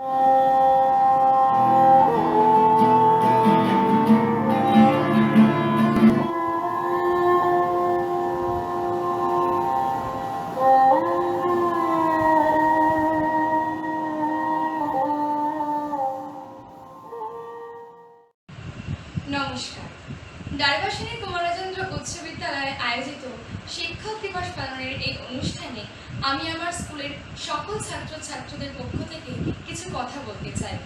নমস্কার। ডারবাসিনী কুমারচন্দ্র উচ্চ বিদ্যালয়ে আয়োজিত শিক্ষক দিবস পালনের এই অনুষ্ঠানে আমি আমার স্কুলের সকল ছাত্রছাত্রীদের পক্ষ থেকে কিছু কথা বলতে চাই।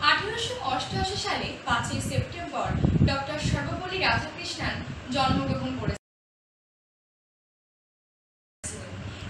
1888 সালে 5ই সেপ্টেম্বর ডক্টর সর্বপল্লী রাধাকৃষ্ণন জন্মগ্রহণ করেছিলেন।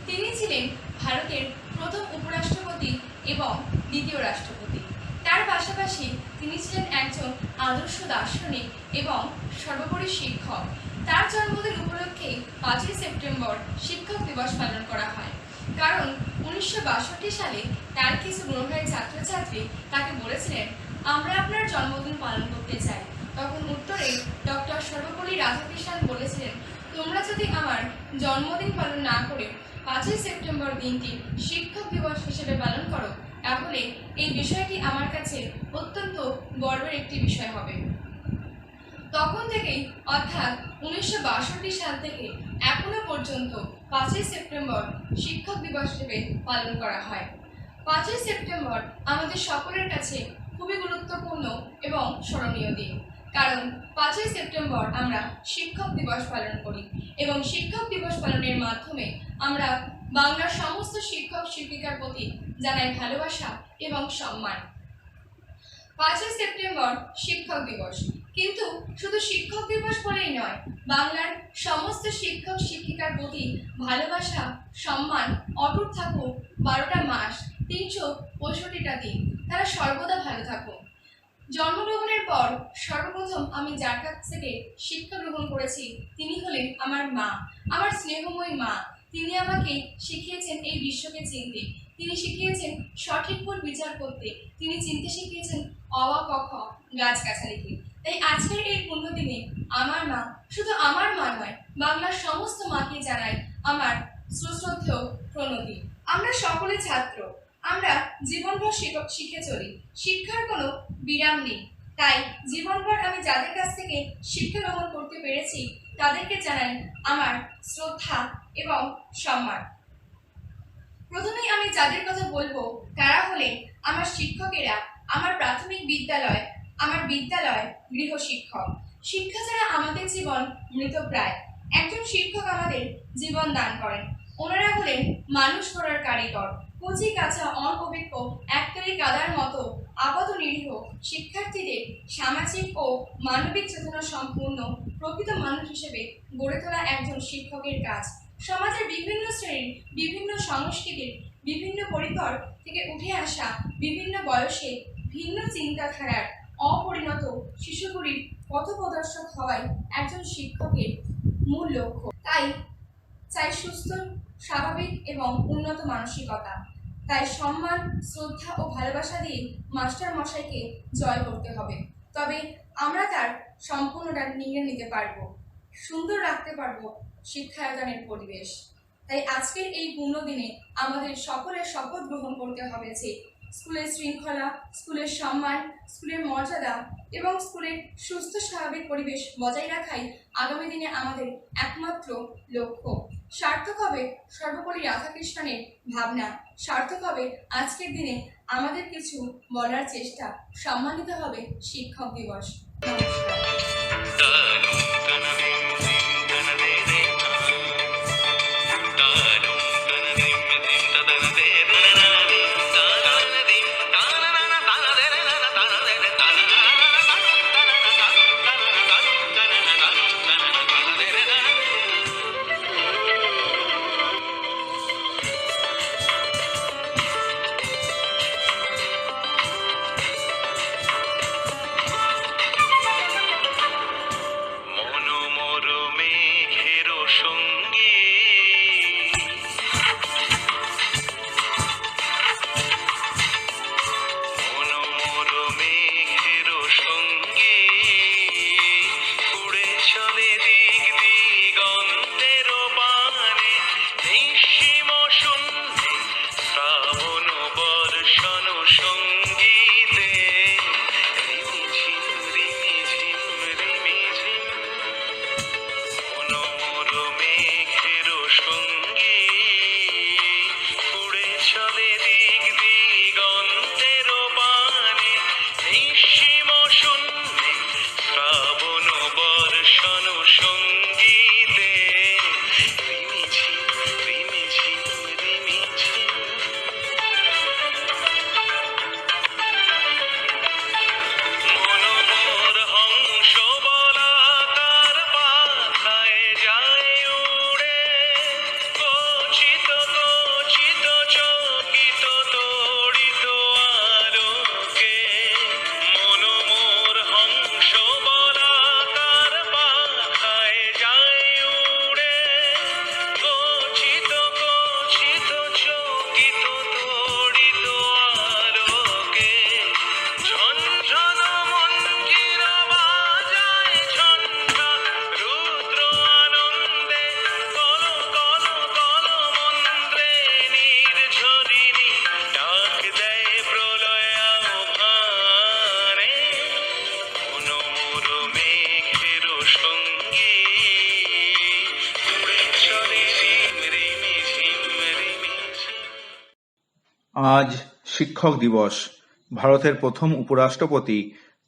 তিনি ছিলেন ভারতের প্রথম উপরাষ্ট্রপতি এবং দ্বিতীয় রাষ্ট্রপতি। তার পাশাপাশি তিনি ছিলেন একজন আদর্শ দার্শনিক এবং সর্বোপরি শিক্ষক। তার জন্মদিন উপলক্ষে 5ই সেপ্টেম্বর শিক্ষক দিবস পালন করা হয়, কারণ 1962 সালে তার কিছু গুণগ্রাহী ছাত্রছাত্রী তাকে বলেছিলেন, আমরা আপনার জন্মদিন পালন করতে চাই। তখন উত্তরে ডক্টর সর্বপল্লী রাধাকৃষ্ণন বলেছিলেন, তোমরা যদি আমার জন্মদিন পালন না করে 5ই সেপ্টেম্বর দিনটি শিক্ষক দিবস হিসেবে পালন করো, তাহলে এই বিষয়টি আমার কাছে অত্যন্ত গর্বের একটি বিষয় হবে। তখন থেকেই অর্থাৎ 1962 সাল থেকে এখনো পর্যন্ত 5ই সেপ্টেম্বর শিক্ষক দিবস হিসেবে পালন করা হয়। 5ই সেপ্টেম্বর আমাদের সকলের কাছে খুবই গুরুত্বপূর্ণ এবং স্মরণীয় দিন, কারণ 5ই সেপ্টেম্বর আমরা শিক্ষক দিবস পালন করি এবং শিক্ষক দিবস পালনের মাধ্যমে আমরা বাংলার সমস্ত শিক্ষক শিক্ষিকার প্রতি জানাই ভালোবাসা এবং সম্মান। 5ই সেপ্টেম্বর শিক্ষক দিবস, কিন্তু শুধু শিক্ষক দিবস বলেই নয়, বাংলার সমস্ত শিক্ষক শিক্ষিকার প্রতি ভালোবাসা সম্মান অটুট থাকুক। 12টা মাস 365টা দিন তারা সর্বদা ভালো থাকুক। জন্মগ্রহণের পর সর্বপ্রথম আমি যার কাছ থেকে শিক্ষা গ্রহণ করেছি তিনি হলেন আমার মা, আমার স্নেহময়ী মা। তিনি আমাকে শিখিয়েছেন এই বিশ্বকে চিনতে, তিনি শিখিয়েছেন সঠিক ভুল বিচার করতে, তিনি চিনতে শিখিয়েছেন অ আ ক খ গাছগাছালিকে। তাই আজকের এই পুণ্যদিনে আমার মা, শুধু আমার মা নয়, বাংলার সমস্ত মাকে জানাই আমার সুশ্রদ্ধেয় প্রণতি। আমরা সকলে ছাত্র, আমরা জীবনভর শিখে চলি, শিক্ষার কোনো বিরাম নেই। তাই জীবনভর আমি যাদের কাছ থেকে শিক্ষা গ্রহণ করতে পেরেছি তাদেরকে জানাই আমার শ্রদ্ধা এবং সম্মান। প্রথমেই আমি যাদের কথা বলবো তারা হলেন আমার শিক্ষকেরা, আমার প্রাথমিক বিদ্যালয়, আমার বিদ্যালয় গৃহশিক্ষক। শিক্ষা ছাড়া আমাদের জীবন মৃতপ্রায়। একজন শিক্ষক আমাদের জীবন দান করেন। ওনারা হলেন মানুষ গড়ার কারিগর, কচি কাঁচা অনভিজ্ঞ একতরি কাদার মতো আপাত নিরীহ শিক্ষার্থীদের সামাজিক ও মানবিক চেতনা সম্পূর্ণ প্রকৃত মানুষ হিসেবে গড়ে তোলা একজন শিক্ষকের কাজ। সমাজের বিভিন্ন শ্রেণীর, বিভিন্ন সংস্কৃতির, বিভিন্ন পরিকর থেকে উঠে আসা বিভিন্ন বয়সে ভিন্ন চিন্তাধারার অপরিণত শিশুগুলির পথপ্রদর্শক হওয়াই একজন শিক্ষকের মূল লক্ষ্য। তাই চাই সুস্থ, স্বাভাবিক এবং উন্নত মানসিকতা। তাই সম্মান, শ্রদ্ধা ও ভালোবাসা দিয়ে মাস্টার মশাইকে জয় করতে হবে, তবে আমরা তার সম্পূর্ণটা নিয়ে নিতে পারবো, সুন্দর রাখতে পারবো শিক্ষায়তনের পরিবেশ। তাই আজকের এই পূর্ণ দিনে আমাদের সকলের শপথ গ্রহণ করতে হবে যে স্কুলের শৃঙ্খলা, স্কুলের সম্মান, স্কুলের মর্যাদা এবং স্কুলের সুস্থ স্বাভাবিক পরিবেশ বজায় রাখাই আগামী দিনে আমাদের একমাত্র লক্ষ্য। সার্থক হবে সর্বপল্লী রাধাকৃষ্ণনের ভাবনা, সার্থক হবে আজকের দিনে আমাদের কিছু বলার চেষ্টা, সম্মানিত হবে শিক্ষক দিবস। আজ শিক্ষক দিবস। ভারতের প্রথম উপরাষ্ট্রপতি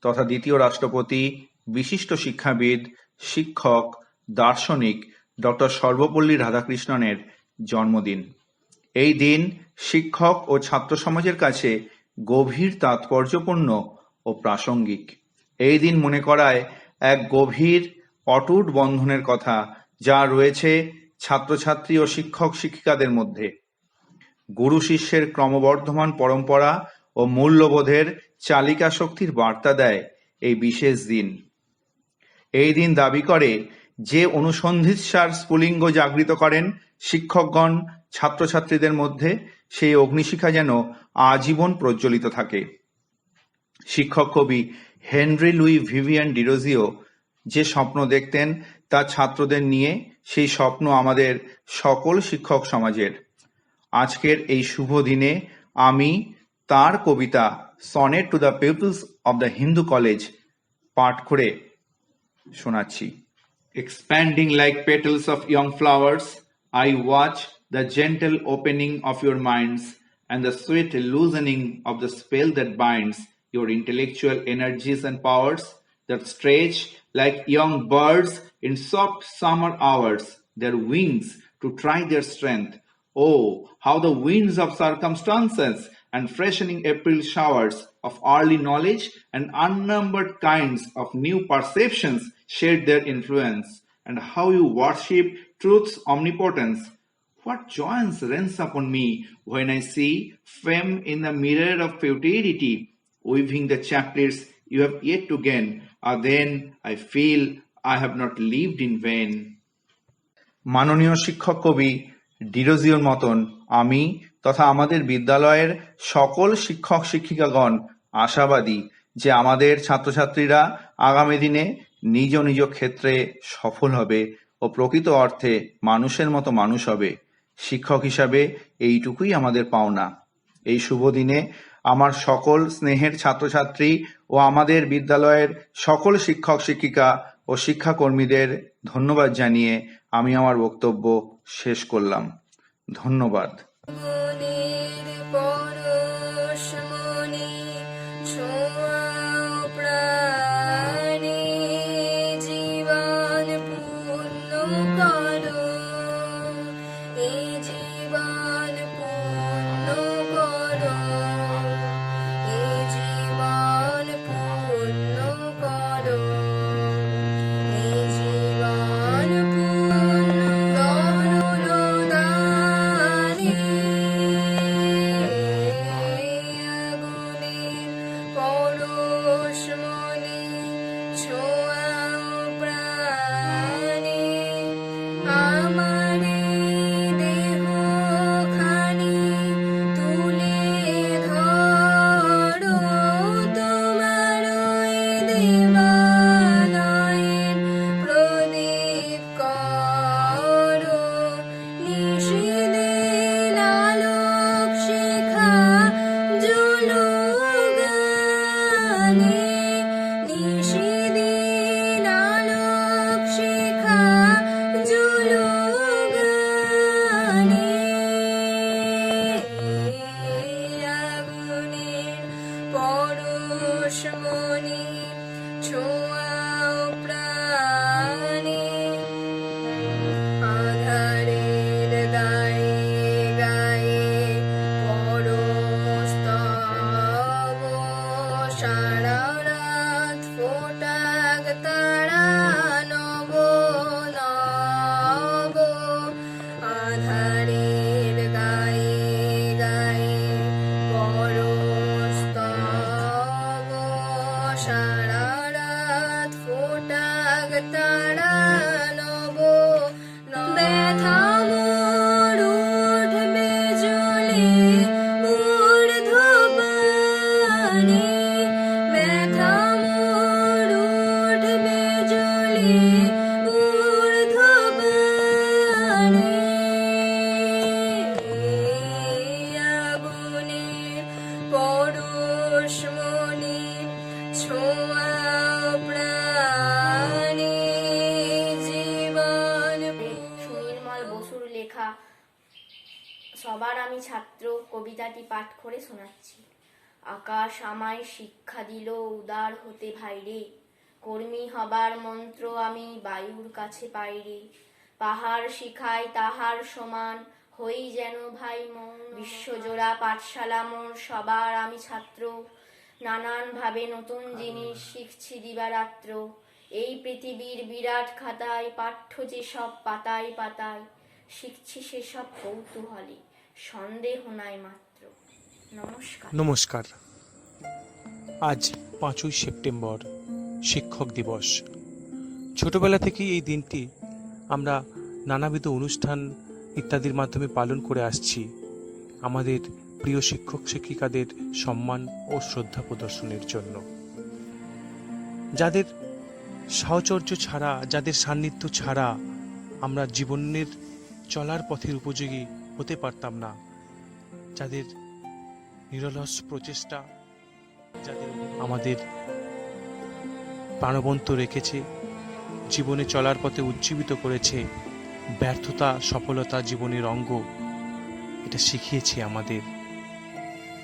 তথা দ্বিতীয় রাষ্ট্রপতি, বিশিষ্ট শিক্ষাবিদ, শিক্ষক, দার্শনিক ডক্টর সর্বপল্লী রাধাকৃষ্ণনের জন্মদিন। এই দিন শিক্ষক ও ছাত্র সমাজের কাছে গভীর তাৎপর্যপূর্ণ ও প্রাসঙ্গিক। এই দিন মনে করায় এক গভীর অটুট বন্ধনের কথা, যা রয়েছে ছাত্রছাত্রী ও শিক্ষক শিক্ষিকাদের মধ্যে। গুরু শিষ্যের ক্রমবর্ধমান পরম্পরা ও মূল্যবোধের চালিকা শক্তির বার্তা দেয় এই বিশেষ দিন। এই দিন দাবি করে যে অনুসন্ধিৎসার স্ফুলিঙ্গ জাগৃত করেন শিক্ষকগণ ছাত্রছাত্রীদের মধ্যে, সেই অগ্নিশিখা যেন আজীবন প্রজ্বলিত থাকে। শিক্ষক কবি হেনরি লুই ভিভিয়ান ডিরোজিও যে স্বপ্ন দেখতেন তা ছাত্রদের নিয়ে, সেই স্বপ্ন আমাদের সকল শিক্ষক সমাজের। আজকের এই শুভ দিনে আমি তার কবিতা sonnet to the pupils of the Hindu College পাঠ করে শোনাচ্ছি। Expanding like petals of young flowers, I watch the gentle opening of your minds and the sweet loosening of the spell that binds your intellectual energies and powers that stretch like young birds in soft summer hours, their wings to try their strength. Oh, how the winds of circumstances and freshening April showers of early knowledge and unnumbered kinds of new perceptions shed their influence, and how you worship truth's omnipotence. What joyance reigns upon me when I see fame in the mirror of futurity, weaving the chapters you have yet to gain, and then I feel I have not lived in vain. মাননীয় শিক্ষক কবি ডিরোজিওর মতন আমি তথা আমাদের বিদ্যালয়ের সকল শিক্ষক শিক্ষিকাগণ আশাবাদী যে আমাদের ছাত্রছাত্রীরা আগামী দিনে নিজ নিজ ক্ষেত্রে সফল হবে ও প্রকৃত অর্থে মানুষের মতো মানুষ হবে। শিক্ষক হিসাবে এইটুকুই আমাদের পাওনা। এই শুভ দিনে আমার সকল স্নেহের ছাত্রছাত্রী ও আমাদের বিদ্যালয়ের সকল শিক্ষক শিক্ষিকা ও শিক্ষাকর্মীদের ধন্যবাদ জানিয়ে আমি আমার বক্তব্য শেষ করলাম। ধন্যবাদ। সবার আমি ছাত্র কবি কবিতাটি পাঠ করে শোনাচ্ছি। আকাশ আমায় শিক্ষা দিল উদার হতে ভাইরে, কর্মী হবার মন্ত্র আমি বায়ুর কাছে পাইরে, পাহাড় শিখায় তাহার সমান হই যেন ভাই মন, বিশ্বজোড়া পাঠশালা মোর সবার আমি ছাত্র, নানান ভাবে নতুন জিনিস শিখছি দিবারাত্র, এই পৃথিবীর বিরাট খাতায় পাঠ্য যে সব পাতায় পাতায়, শিখছি সেসব কৌতূহলে, সন্দেহ নাই মাত্র। নমস্কার। নমস্কার। আজ 5ই সেপ্টেম্বর শিক্ষক দিবস। ছোটবেলা থেকেই এই দিনটি আমরা নানাবিধ অনুষ্ঠান ইত্যাদির মাধ্যমে পালন করে আসছি আমাদের প্রিয় শিক্ষক শিক্ষিকাদের সম্মান ও শ্রদ্ধা প্রদর্শনের জন্য। যাদের সাহচর্য ছাড়া, যাদের সান্নিধ্য ছাড়া আমরা জীবনের চলার পথের উপযোগী হতে পারতাম না, যাদের নিরলস প্রচেষ্টা যাদের আমাদের প্রাণবন্ত রেখেছে, জীবনে চলার পথে উজ্জীবিত করেছে, ব্যর্থতা সফলতা জীবনের অঙ্গ, এটা শিখিয়েছে আমাদের।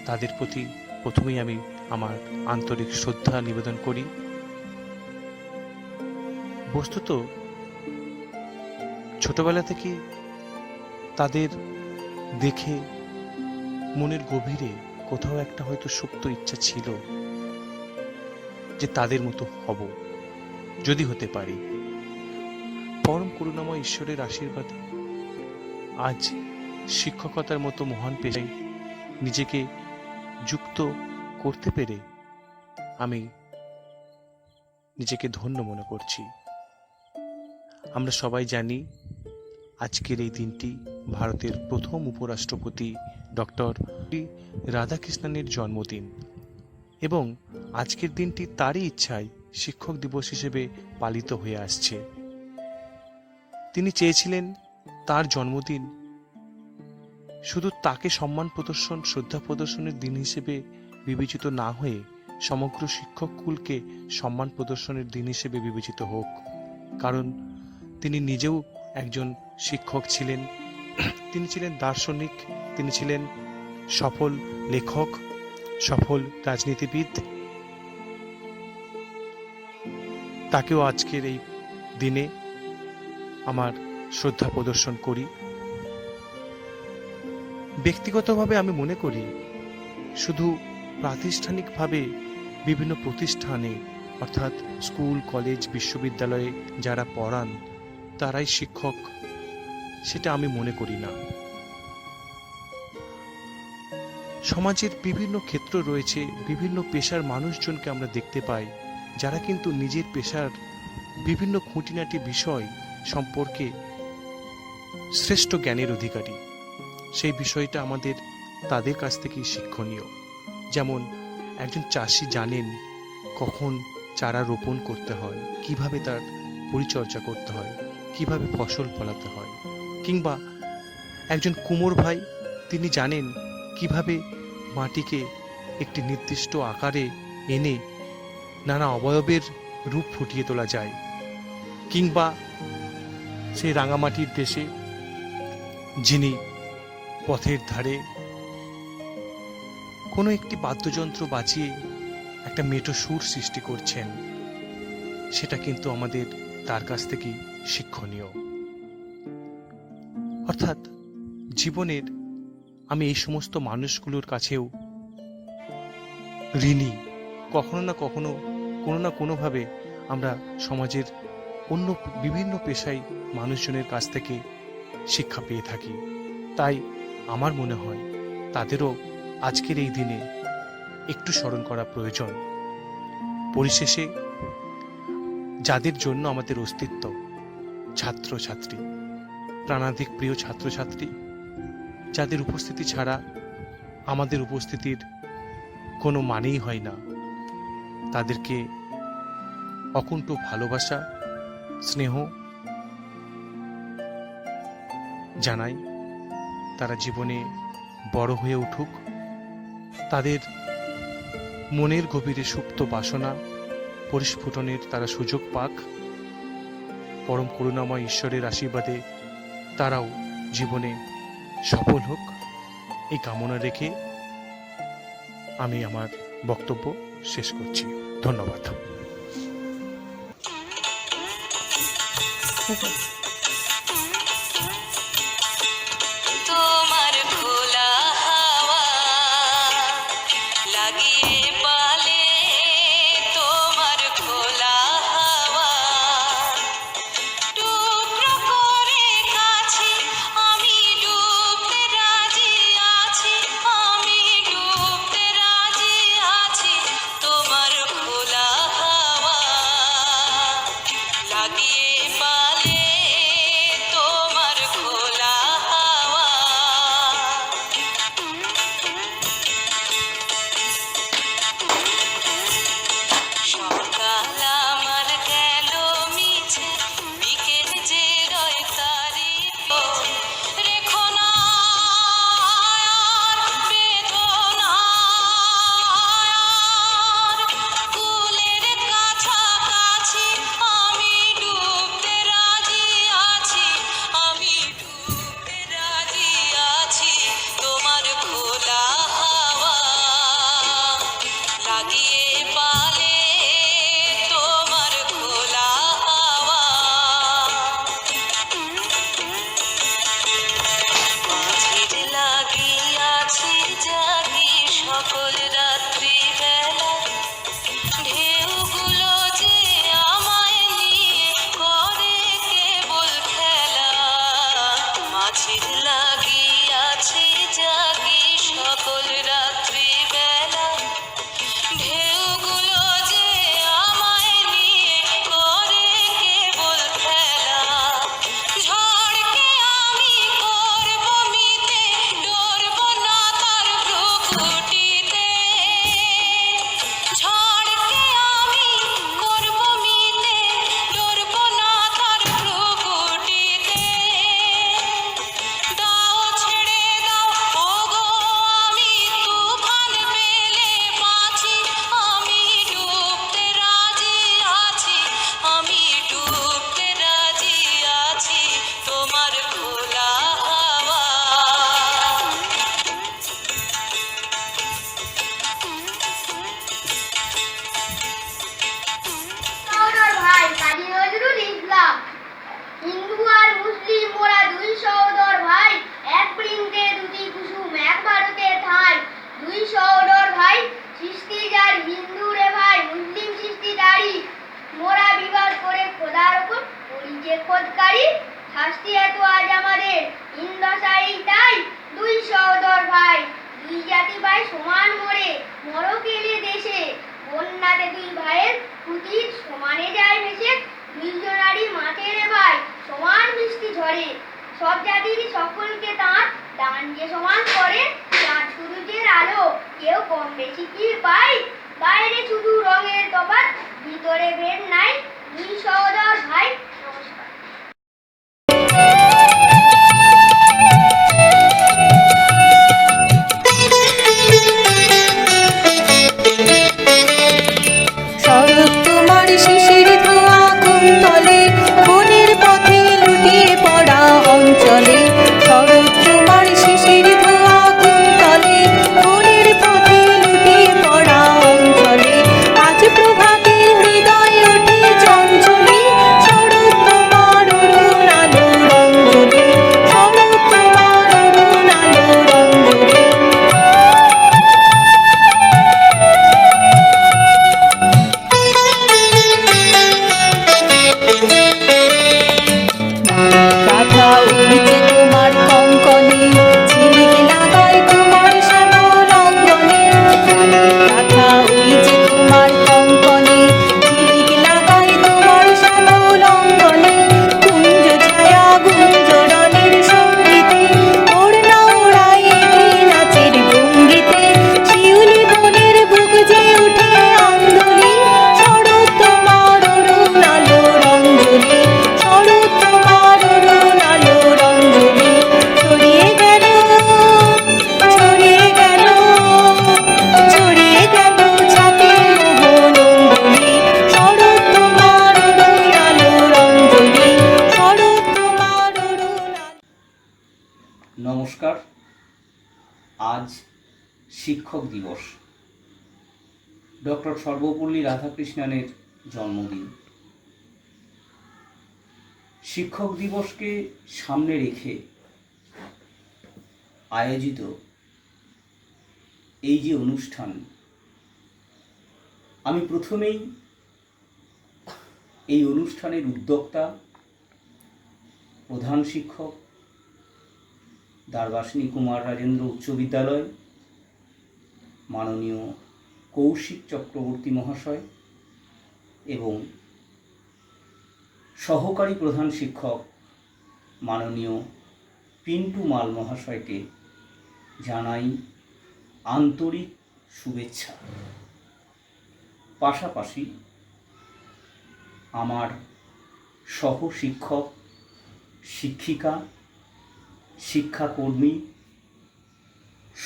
তাদের প্রতি প্রথমেই আমি আমার আন্তরিক শ্রদ্ধা নিবেদন করি। বস্তুত ছোটবেলা থেকে তাদের দেখে মনের গভীরে কোথাও একটা হয়তো সুপ্ত ইচ্ছা ছিল যে তাদের মতো হব, যদি হতে পারি। পরম করুণাময় ঈশ্বরের আশীর্বাদে আজ শিক্ষকতার মতো মহান পেশায় নিজেকে যুক্ত করতে পেরে আমি নিজেকে ধন্য মনে করছি। আমরা সবাই জানি আজকের এই দিনটি ভারতের প্রথম উপরাষ্ট্রপতি ডক্টর রাধাকৃষ্ণনের জন্মদিন, এবং আজকের দিনটি তারই ইচ্ছায় শিক্ষক দিবস হিসেবে পালিত হয়ে আসছে। তিনি চেয়েছিলেন তার জন্মদিন শুধু তাকে সম্মান প্রদর্শন, শ্রদ্ধা প্রদর্শনের দিন হিসেবে বিবেচিত না হয়ে সমগ্র শিক্ষক কুলকে সম্মান প্রদর্শনের দিন হিসেবে বিবেচিত হোক। কারণ তিনি নিজেও একজন শিক্ষক ছিলেন, তিনি ছিলেন দার্শনিক, তিনি ছিলেন সফল লেখক, সফল রাজনীতিবিদ। তাকেও আজকের এই দিনে আমার শ্রদ্ধা প্রদর্শন করি। ব্যক্তিগতভাবে আমি মনে করি শুধু প্রাতিষ্ঠানিকভাবে বিভিন্ন প্রতিষ্ঠানে অর্থাৎ স্কুল, কলেজ, বিশ্ববিদ্যালয়ে যারা পড়ান তারাই শিক্ষক, সেটা আমি মনে করি না। সমাজের বিভিন্ন ক্ষেত্র রয়েছে, বিভিন্ন পেশার মানুষজনকে আমরা দেখতে পাই যারা কিন্তু নিজের পেশার বিভিন্ন খুঁটিনাটি বিষয় সম্পর্কে শ্রেষ্ঠ জ্ঞানের অধিকারী। সেই বিষয়টা আমাদের তাদের কাছ থেকেই শিক্ষণীয়। যেমন একজন চাষি জানেন কখন চারা রোপণ করতে হয়, কিভাবে তার পরিচর্যা করতে হয়, কিভাবে ফসল ফলাতে হয়। কিংবা একজন কুমোর ভাই, তিনি জানেন কিভাবে মাটিকে একটি নির্দিষ্ট আকারে এনে নানা অবয়বের রূপ ফুটিয়ে তোলা যায়। কিংবা সেই রাঙামাটির দেশে যিনি পথের ধারে কোনো একটি বাদ্যযন্ত্র বাজিয়ে একটা মেটো সুর সৃষ্টি করছেন, সেটা কিন্তু আমাদের তার কাছ থেকেই শিক্ষণীয়। অর্থাৎ জীবনের আমি এই সমস্ত মানুষগুলোর কাছেও ঋণী। কখনো না কখনো, কোনো না কোনোভাবে আমরা সমাজের অন্য বিভিন্ন পেশায় মানুষজনের কাছ থেকে শিক্ষা পেয়ে থাকি। তাই আমার মনে হয় তাদেরও আজকের এই দিনে একটু স্মরণ করা প্রয়োজন। পরিশেষে যাদের জন্য আমাদের অস্তিত্ব, ছাত্রছাত্রী, প্রাণাধিক প্রিয় ছাত্রছাত্রী, যাদের উপস্থিতি ছাড়া আমাদের উপস্থিতির কোনো মানেই হয় না, তাদেরকে অকুণ্ঠ ভালোবাসা, স্নেহ জানাই। তারা জীবনে বড় হয়ে উঠুক, তাদের মনের গভীরে সুপ্ত বাসনা পরিস্ফুটনের তারা সুযোগ পাক। পরম করুণাময় ঈশ্বরের আশীর্বাদে তারাও জীবনে সফল হোক, এই কামনা রেখে আমি আমার বক্তব্য শেষ করছি। ধন্যবাদ। তোমার খোলা হাওয়া লাগিয়ে পালে, তোমার খোলা হাওয়া টুকরো করে কাছে আমি ডুবতে রাজি আছি, আমি ডুবতে রাজি আছি। তোমার খোলা হাওয়া লাগিয়ে পালে, তোমার খোলা হাওয়া সকাল আমার গেল মিছে, বিকেল যে রয় তারি রেখো না আর বেদনা আর কুলের কাছাকাছি আমি ডুবতে রাজি আছি, আমি ডুবতে রাজি আছি। তোমার খোলা হাওয়া লাগিয়ে পালে, তোমার খোলা হাওয়া মাঝির লাগিয়াছি জাগি সকল রাত্রি বেলা, ঢেউগুলো যে আমায় নিয়ে করে কেবল খেলা। মাঝির লাগিয়াছি জাগি সকল রাত্রি বেলা, ঢেউগুলো যে আমায় নিয়ে করে কেবল খেলা। ঝড়কে আমি করব মিতে, ডরব না তার ভ্রুকুটিতে। ঝড়কে আমি করব মিতে, ডরব না তার ভ্রুকুটিতে। দাও ছেড়ে দাও ওগো আমি তুফান পেলে বাঁচি, আমি ডুবতে রাজি আছি, আমি ডুবতে রাজি আছি। তোমার খোলা হাওয়া সহোদর ভাই কাজী নজরুল ইসলাম। হিন্দু আর মুসলিম মোরা দুই সহোদর ভাই, এক বৃন্তে দুটি কুসুম এক ভারতে ঠাঁই। দুই সহোদর ভাই সৃষ্টি যার হিন্দু রে ভাই, মুসলিম সৃষ্টি দাঁড়ি। মোরা বিবাদ করে খোদার ওপর করি যে খোদকারি, শাস্তি এত আজ আমাদের হিন্দশাই তাই। দুই সহোদর ভাই দুই জাতি ভাই সমান মরে, মরো কেলে দেশে। বন্যাতে দুই ভাইয়ের কুটির সমানে যায় ভেসে, দুইজনারই মাঠে রে ভাই সমান বৃষ্টি ঝরে। সব জাতির সকলকে তাঁর দান যে সমান করে, চাঁদ সূর্যের আলো কেউ কম বেশি কি পায়। বাইরে শুধু রঙের তফাৎ, ভিতরে ভেদ নাই। দুই সহোদর ভাই নমস্কার। সড়ক তোমার শিশির ধোয়া কুন্তলে, বনের পথে লুটিয়ে পড়া অঞ্চলে। সড়ক তোমার শিশির ধোয়া কুন্তলে, বনের পথে লুটিয়ে পড়া অঞ্চলে। আজ প্রভাতে হৃদয় ওঠে চঞ্চলে, সড়ক শিক্ষক দিবস, ডক্টর সর্বপল্লী রাধাকৃষ্ণনের জন্মদিন। শিক্ষক দিবসকে সামনে রেখে আয়োজিত এই যে অনুষ্ঠান, আমি প্রথমেই এই অনুষ্ঠানের উদ্যোক্তা, প্রধান শিক্ষক, দ্বারবাসিনী কুমার রাজেন্দ্র উচ্চ বিদ্যালয়, মাননীয় কৌশিক চক্রবর্তী মহাশয় এবং সহকারী প্রধান শিক্ষক মাননীয় পিন্টু মাল মহাশয়কে জানাই আন্তরিক শুভেচ্ছা। পাশাপাশি আমার সহ শিক্ষক, শিক্ষিকা, শিক্ষাকর্মী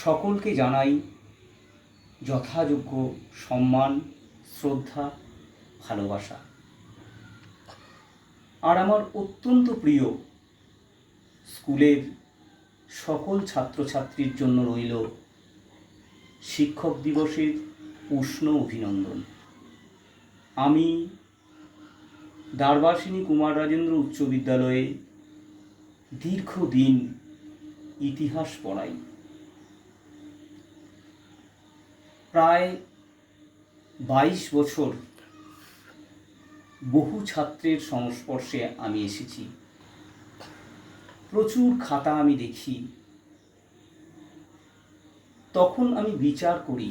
সকলকে জানাই যথাযোগ্য সম্মান, শ্রদ্ধা, ভালোবাসা। আর আমার অত্যন্ত প্রিয় স্কুলের সকল ছাত্রছাত্রীর জন্য রইল শিক্ষক দিবসের উষ্ণ অভিনন্দন। আমি দ্বারবাসিনী কুমার রাজেন্দ্র উচ্চ বিদ্যালয়ে দীর্ঘদিন ইতিহাস পড়াই। প্রায় 22 বছর বহু ছাত্রের সংস্পর্শে আমি এসেছি। প্রচুর খাতা আমি দেখি। তখন আমি বিচার করি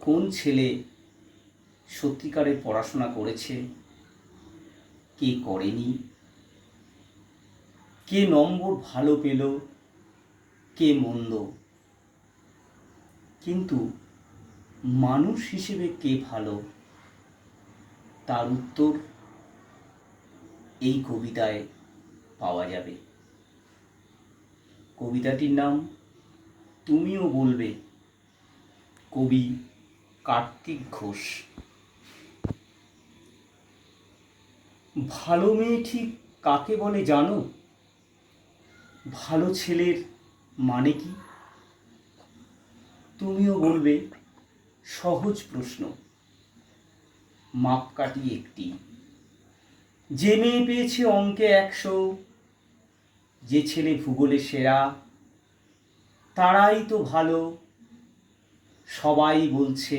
কোন ছেলে সত্যিকারের পড়াশোনা করেছে, কে করেনি, কে নম্বর ভালো পেল, কে মন্দ। কিন্তু মানুষ হিসেবে কে ভালো, তার উত্তর এই কবিতায় পাওয়া যাবে। কবিতাটির নাম তুমিও বলবে, কবি কার্তিক ঘোষ। ভালো মেয়ে ঠিক কাকে বলে জানো? ভালো ছেলের মানে কি? তুমিও বলবে, সহজ প্রশ্ন, মাপকাঠি একটি। যে মেয়ে পেয়েছে অঙ্কে 100, যে ছেলে ভূগোলে সেরা, তারাই তো ভালো। সবাই বলছে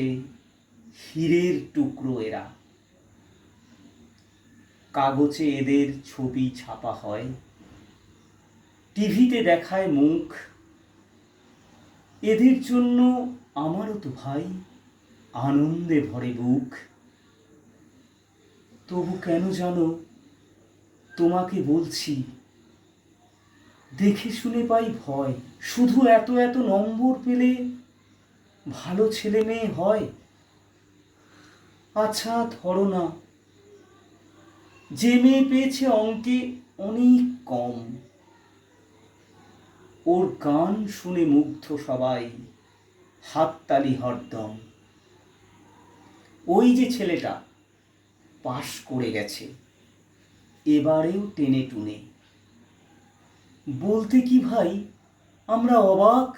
হীরের টুকরো এরা। কাগজে এদের ছবি ছাপা হয়, টিভিতে দেখায় মুখ। এদের জন্য আমারও তো ভাই আনন্দে ভরে বুক। তবু কেন জানো তোমাকে বলছি, দেখে শুনে পাই ভয়। শুধু এত এত নম্বর পেলে ভালো ছেলে মেয়ে হয়? আচ্ছা ধরো না, যে মেয়ে পেয়েছে অঙ্কে অনেক কম, ওর গান শুনে মুগ্ধ সবাই, হাততালি হরদম। ওই যে ছেলেটা পাশ করে গেছে, এবারেও টেনে টুনে। বলতে কি ভাই আমরা অবাক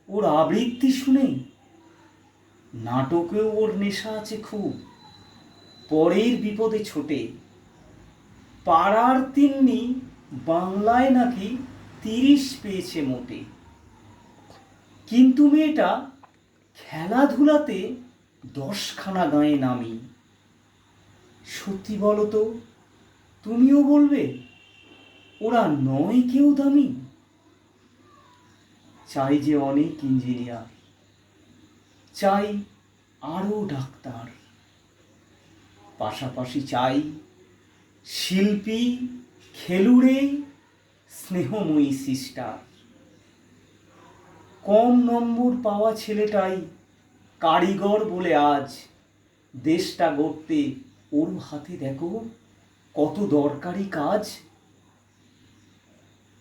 ওর আবৃত্তি শুনে। নাটকেও ওর নেশা আছে খুব, পরের বিপদে ছোটে। পাড়ার তিন্নি বাংলায় নাকি 30 পেয়েছে মোটে। কিন্তু মেয়েটা খেলাধুলাতে 10খানা গায়ে নামি। সত্যি বলো তো, তুমিও বলবে ওরা নয় কেউ দামি? চাই যে অনেক ইঞ্জিনিয়ার, চাই আরো ডাক্তার, পাশাপাশি চাই শিল্পী, খেলুড়ে, স্নেহময়ী সিস্টার। কম নম্বর পাওয়া ছেলেটাই কারিগর বলে আজ দেশটা গড়তে ওর হাতে দেখো কত দরকারি কাজ।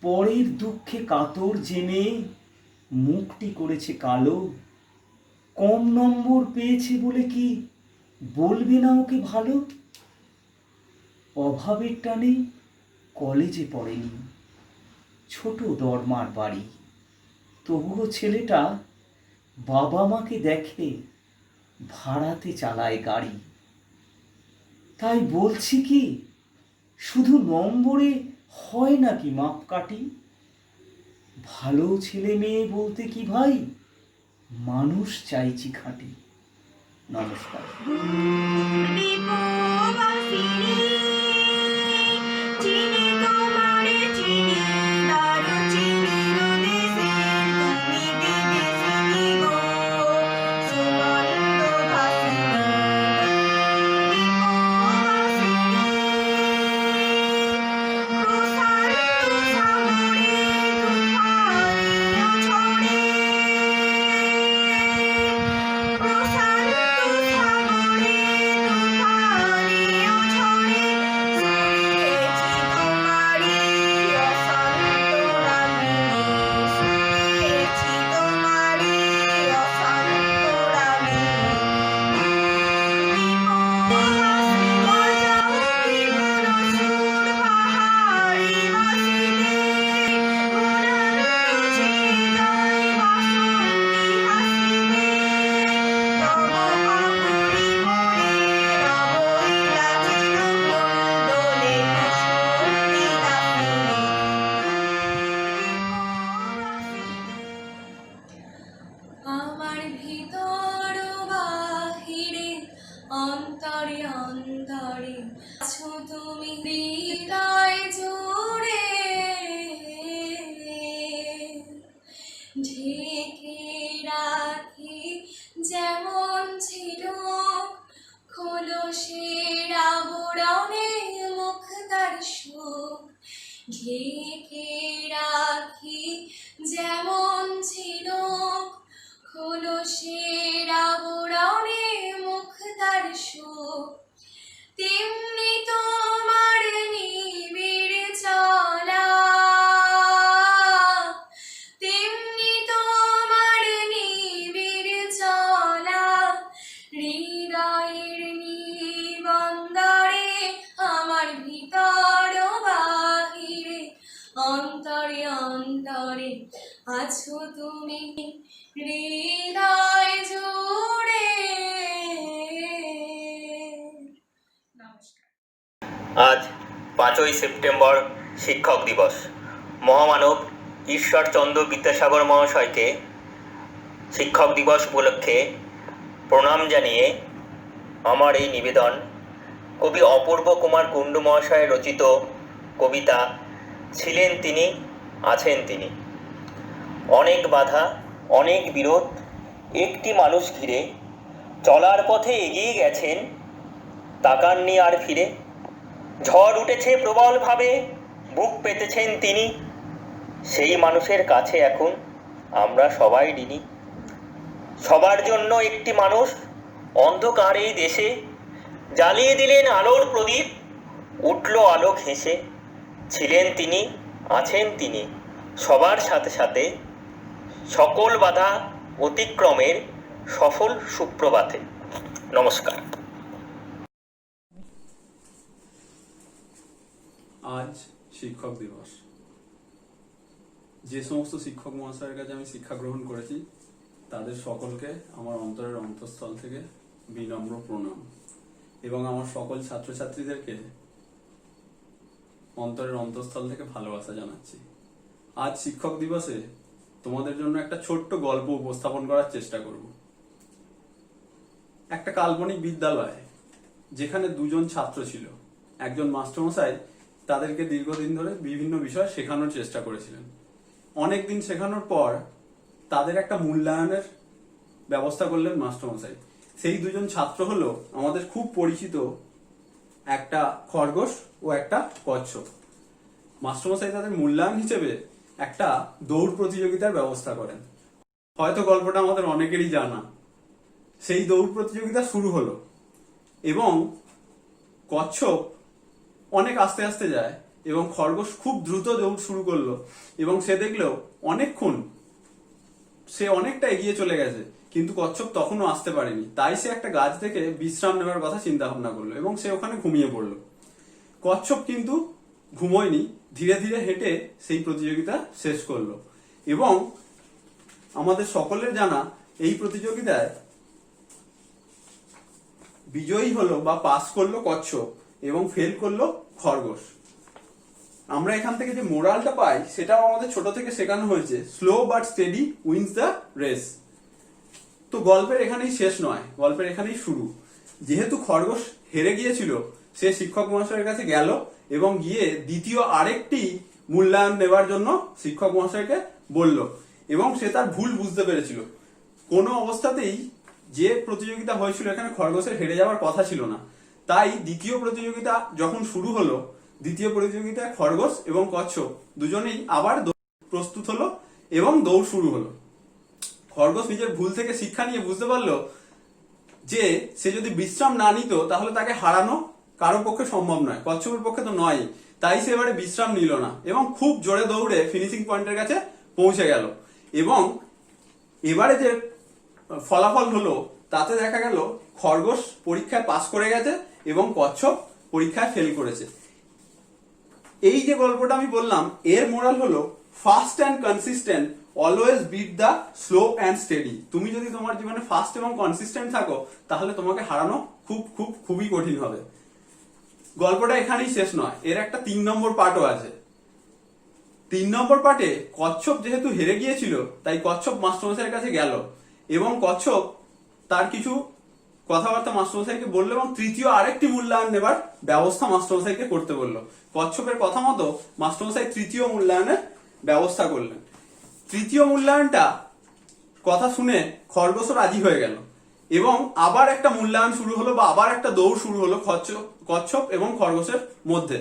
পরের দুঃখে কাতর জেনে মুখটি করেছে কালো। কম নম্বর পেয়েছে বলে কি বলবে না ওকে ভালো? অভাবের টানে কলেজে পড়েনি, ছোট দরমার বাড়ি। তবুও ছেলেটা বাবা মাকে দেখে ভাড়াতে চালায় গাড়ি। তাই বলছি কি, শুধু নম্বরে হয় নাকি মাপকাঠি? ভালো ছেলে মেয়ে বলতে কি ভাই, মানুষ চাইছি খাঁটি। নমস্কার। আমার ভিতর বাহিরে অন্তরে অন্তরে আছো তুমি হৃদয় জুড়ে, ঢেকে রাখি যেমন ছিল খোলসের আবরণে মুখ তার সুখ, ঢেকে রাখি যেমন ছিল খোলসের আবরণে মুখ তার সুখ, তেমনি তোমার নিবিড় চলা, তেমনি তোমার নিবিড় চলা, হৃদয়ের নিবন্দরে আমার ভিতর বাহিরে অন্তরে অন্তরে আছো তুমি হৃদয় জুড়ে। নমস্কার। আজ 5ই সেপ্টেম্বর শিক্ষক দিবস। মহামানব ঈশ্বরচন্দ্র বিদ্যাসাগর মহাশয়কে শিক্ষক দিবস উপলক্ষে প্রণাম জানিয়ে আমার এই নিবেদন কবি অপূর্ব কুমার কুণ্ডু মহাশয়ের রচিত কবিতা ছিলেন তিনি আছেন তিনি। অনেক বাধা, অনেক বিরোধ, একটি মানুষ ঘিরে চলার পথে এগিয়ে গেছেন, তাকাননি আর ফিরে। ঝড় উঠেছে প্রবলভাবে, বুক পেতেছেন তিনি। সেই মানুষের কাছে এখন আমরা সবাই ঋণী। সবার জন্য একটি মানুষ অন্ধকার এই দেশে জ্বালিয়ে দিলেন আলোর প্রদীপ, উঠল আলো ঘেঁষে। ছিলেন তিনি আছেন তিনি সবার সাথে সাথে, সকল বাধা অতিক্রমের সফল সুপ্রভাতে। নমস্কার। আজ শিক্ষক দিবস। যে সমস্ত শিক্ষক মহাশয়ের কাছে আমি শিক্ষা গ্রহণ করেছি তাদের সকলকে আমার অন্তরের অন্তঃস্থল থেকে বিনম্র প্রণাম, এবং আমার সকল ছাত্রছাত্রীদেরকে অন্তরের অন্তঃস্থল থেকে ভালোবাসা জানাচ্ছি। আজ শিক্ষক দিবসে তোমাদের জন্য একটা ছোট্ট গল্প উপস্থাপন করার চেষ্টা করব। একটা কাল্পনিক বিদ্যালয় যেখানে দুজন ছাত্র ছিল। একজন মাস্টারমশাই তাদেরকে দীর্ঘদিন ধরে বিভিন্ন বিষয় শেখানোর চেষ্টা করেছিলেন। অনেকদিন শেখানোর পর তাদের একটা মূল্যায়নের ব্যবস্থা করলেন মাস্টারমশাই। সেই দুজন ছাত্র হলো আমাদের খুব পরিচিত একটা খরগোশ ও একটা কচ্ছপ। মাস্টারমশাই তাদের মূল্যায়ন হিসেবে একটা দৌড় প্রতিযোগিতার ব্যবস্থা করেন। হয়তো গল্পটা আমাদের অনেকেরই জানা। সেই দৌড় প্রতিযোগিতা শুরু হলো এবং কচ্ছপ অনেক আস্তে আস্তে যায় এবং খরগোশ খুব দ্রুত দৌড় শুরু করলো, এবং সে দেখলো অনেকক্ষণ সে অনেকটা এগিয়ে চলে গেছে, কিন্তু কচ্ছপ তখনও আসতে পারেনি। তাই সে একটা গাছ থেকে বিশ্রাম নেওয়ার কথা চিন্তা ভাবনা করলো এবং সে ওখানে ঘুমিয়ে পড়লো। কচ্ছপ কিন্তু ঘুমোয়নি, ধীরে ধীরে হেঁটে সেই প্রতিযোগিতা শেষ করলো এবং আমাদের সকলের জানা এই প্রতিযোগিতায় বিজয়ী হলো বা পাস করলো কচ্ছপ এবং ফেল করলো খরগোশ। আমরা এখান থেকে যে মোরালটা পাই সেটাও আমাদের ছোট থেকে শেখানো হয়েছে, slow but steady wins the race. তো গল্পের এখানেই শেষ নয়, গল্পের এখানেই শুরু। যেহেতু খরগোশ হেরে গিয়েছিল, সে শিক্ষক মহাশয়ের কাছে গেল এবং গিয়ে দ্বিতীয় আরেকটি মূল্যায়ন নেবার জন্য শিক্ষক মহাশয়কে বলল এবং সে তার ভুল বুঝতে পেরেছিল। কোনো অবস্থাতেই যে প্রতিযোগিতা হয়েছিল এখানে খরগোশের হেরে যাওয়ার কথা ছিল না। তাই দ্বিতীয় প্রতিযোগিতা যখন শুরু হলো, দ্বিতীয় প্রতিযোগিতায় খরগোশ এবং কচ্ছপ দুজনেই আবার প্রস্তুত হলো এবং দৌড় শুরু হলো। খরগোশ নিজের ভুল থেকে শিক্ষা নিয়ে বুঝতে পারলো যে সে যদি বিশ্রাম না নিত তাহলে তাকে হারানো কারো পক্ষে সম্ভব নয়, কচ্ছপের পক্ষে তো নয়। তাই সে এবারে বিশ্রাম নিল না এবং খুব জোরে দৌড়ে ফিনিশিং পয়েন্টের কাছে পৌঁছে গেল। এবং এবারে যে ফলাফল হলো তাতে দেখা গেল খরগোশ পরীক্ষায় পাস করে গেছে এবং কচ্ছপ পরীক্ষায় ফেল করেছে। এই যে গল্পটা আমি বললাম এর মোরাল হলো fast and consistent always beat the slow and steady. তুমি যদি তোমার জীবনে ফাস্ট এবং কনসিস্টেন্ট থাকো তাহলে তোমাকে হারানো খুবই কঠিন হবে। গল্পটা এখানেই শেষ নয়, এর একটা 3 নম্বর পার্টও আছে। 3 নম্বর পার্টে কচ্ছপ যেহেতু হেরে গিয়েছিল তাই কচ্ছপ মাস্টারমশাইয়ের কাছে গেল এবং কচ্ছপ তার কিছু কথাবার্তা মাস্টারমশাইকে বললো এবং তৃতীয় আরেকটি মূল্যায়ন নেবার ব্যবস্থা মাস্টারমশাইকে করতে বললো। কচ্ছপের কথা মতো মাস্টারমশাই তৃতীয় মূল্যায়নের ব্যবস্থা করলেন। তৃতীয় মূল্যায়নটা কথা শুনে খরগোশও রাজি হয়ে গেল এবং আবার একটা মূল্যায়ন শুরু হলো বা আবার একটা দৌড় শুরু হলো কচ্ছপ এবং খরগোশের মধ্যে।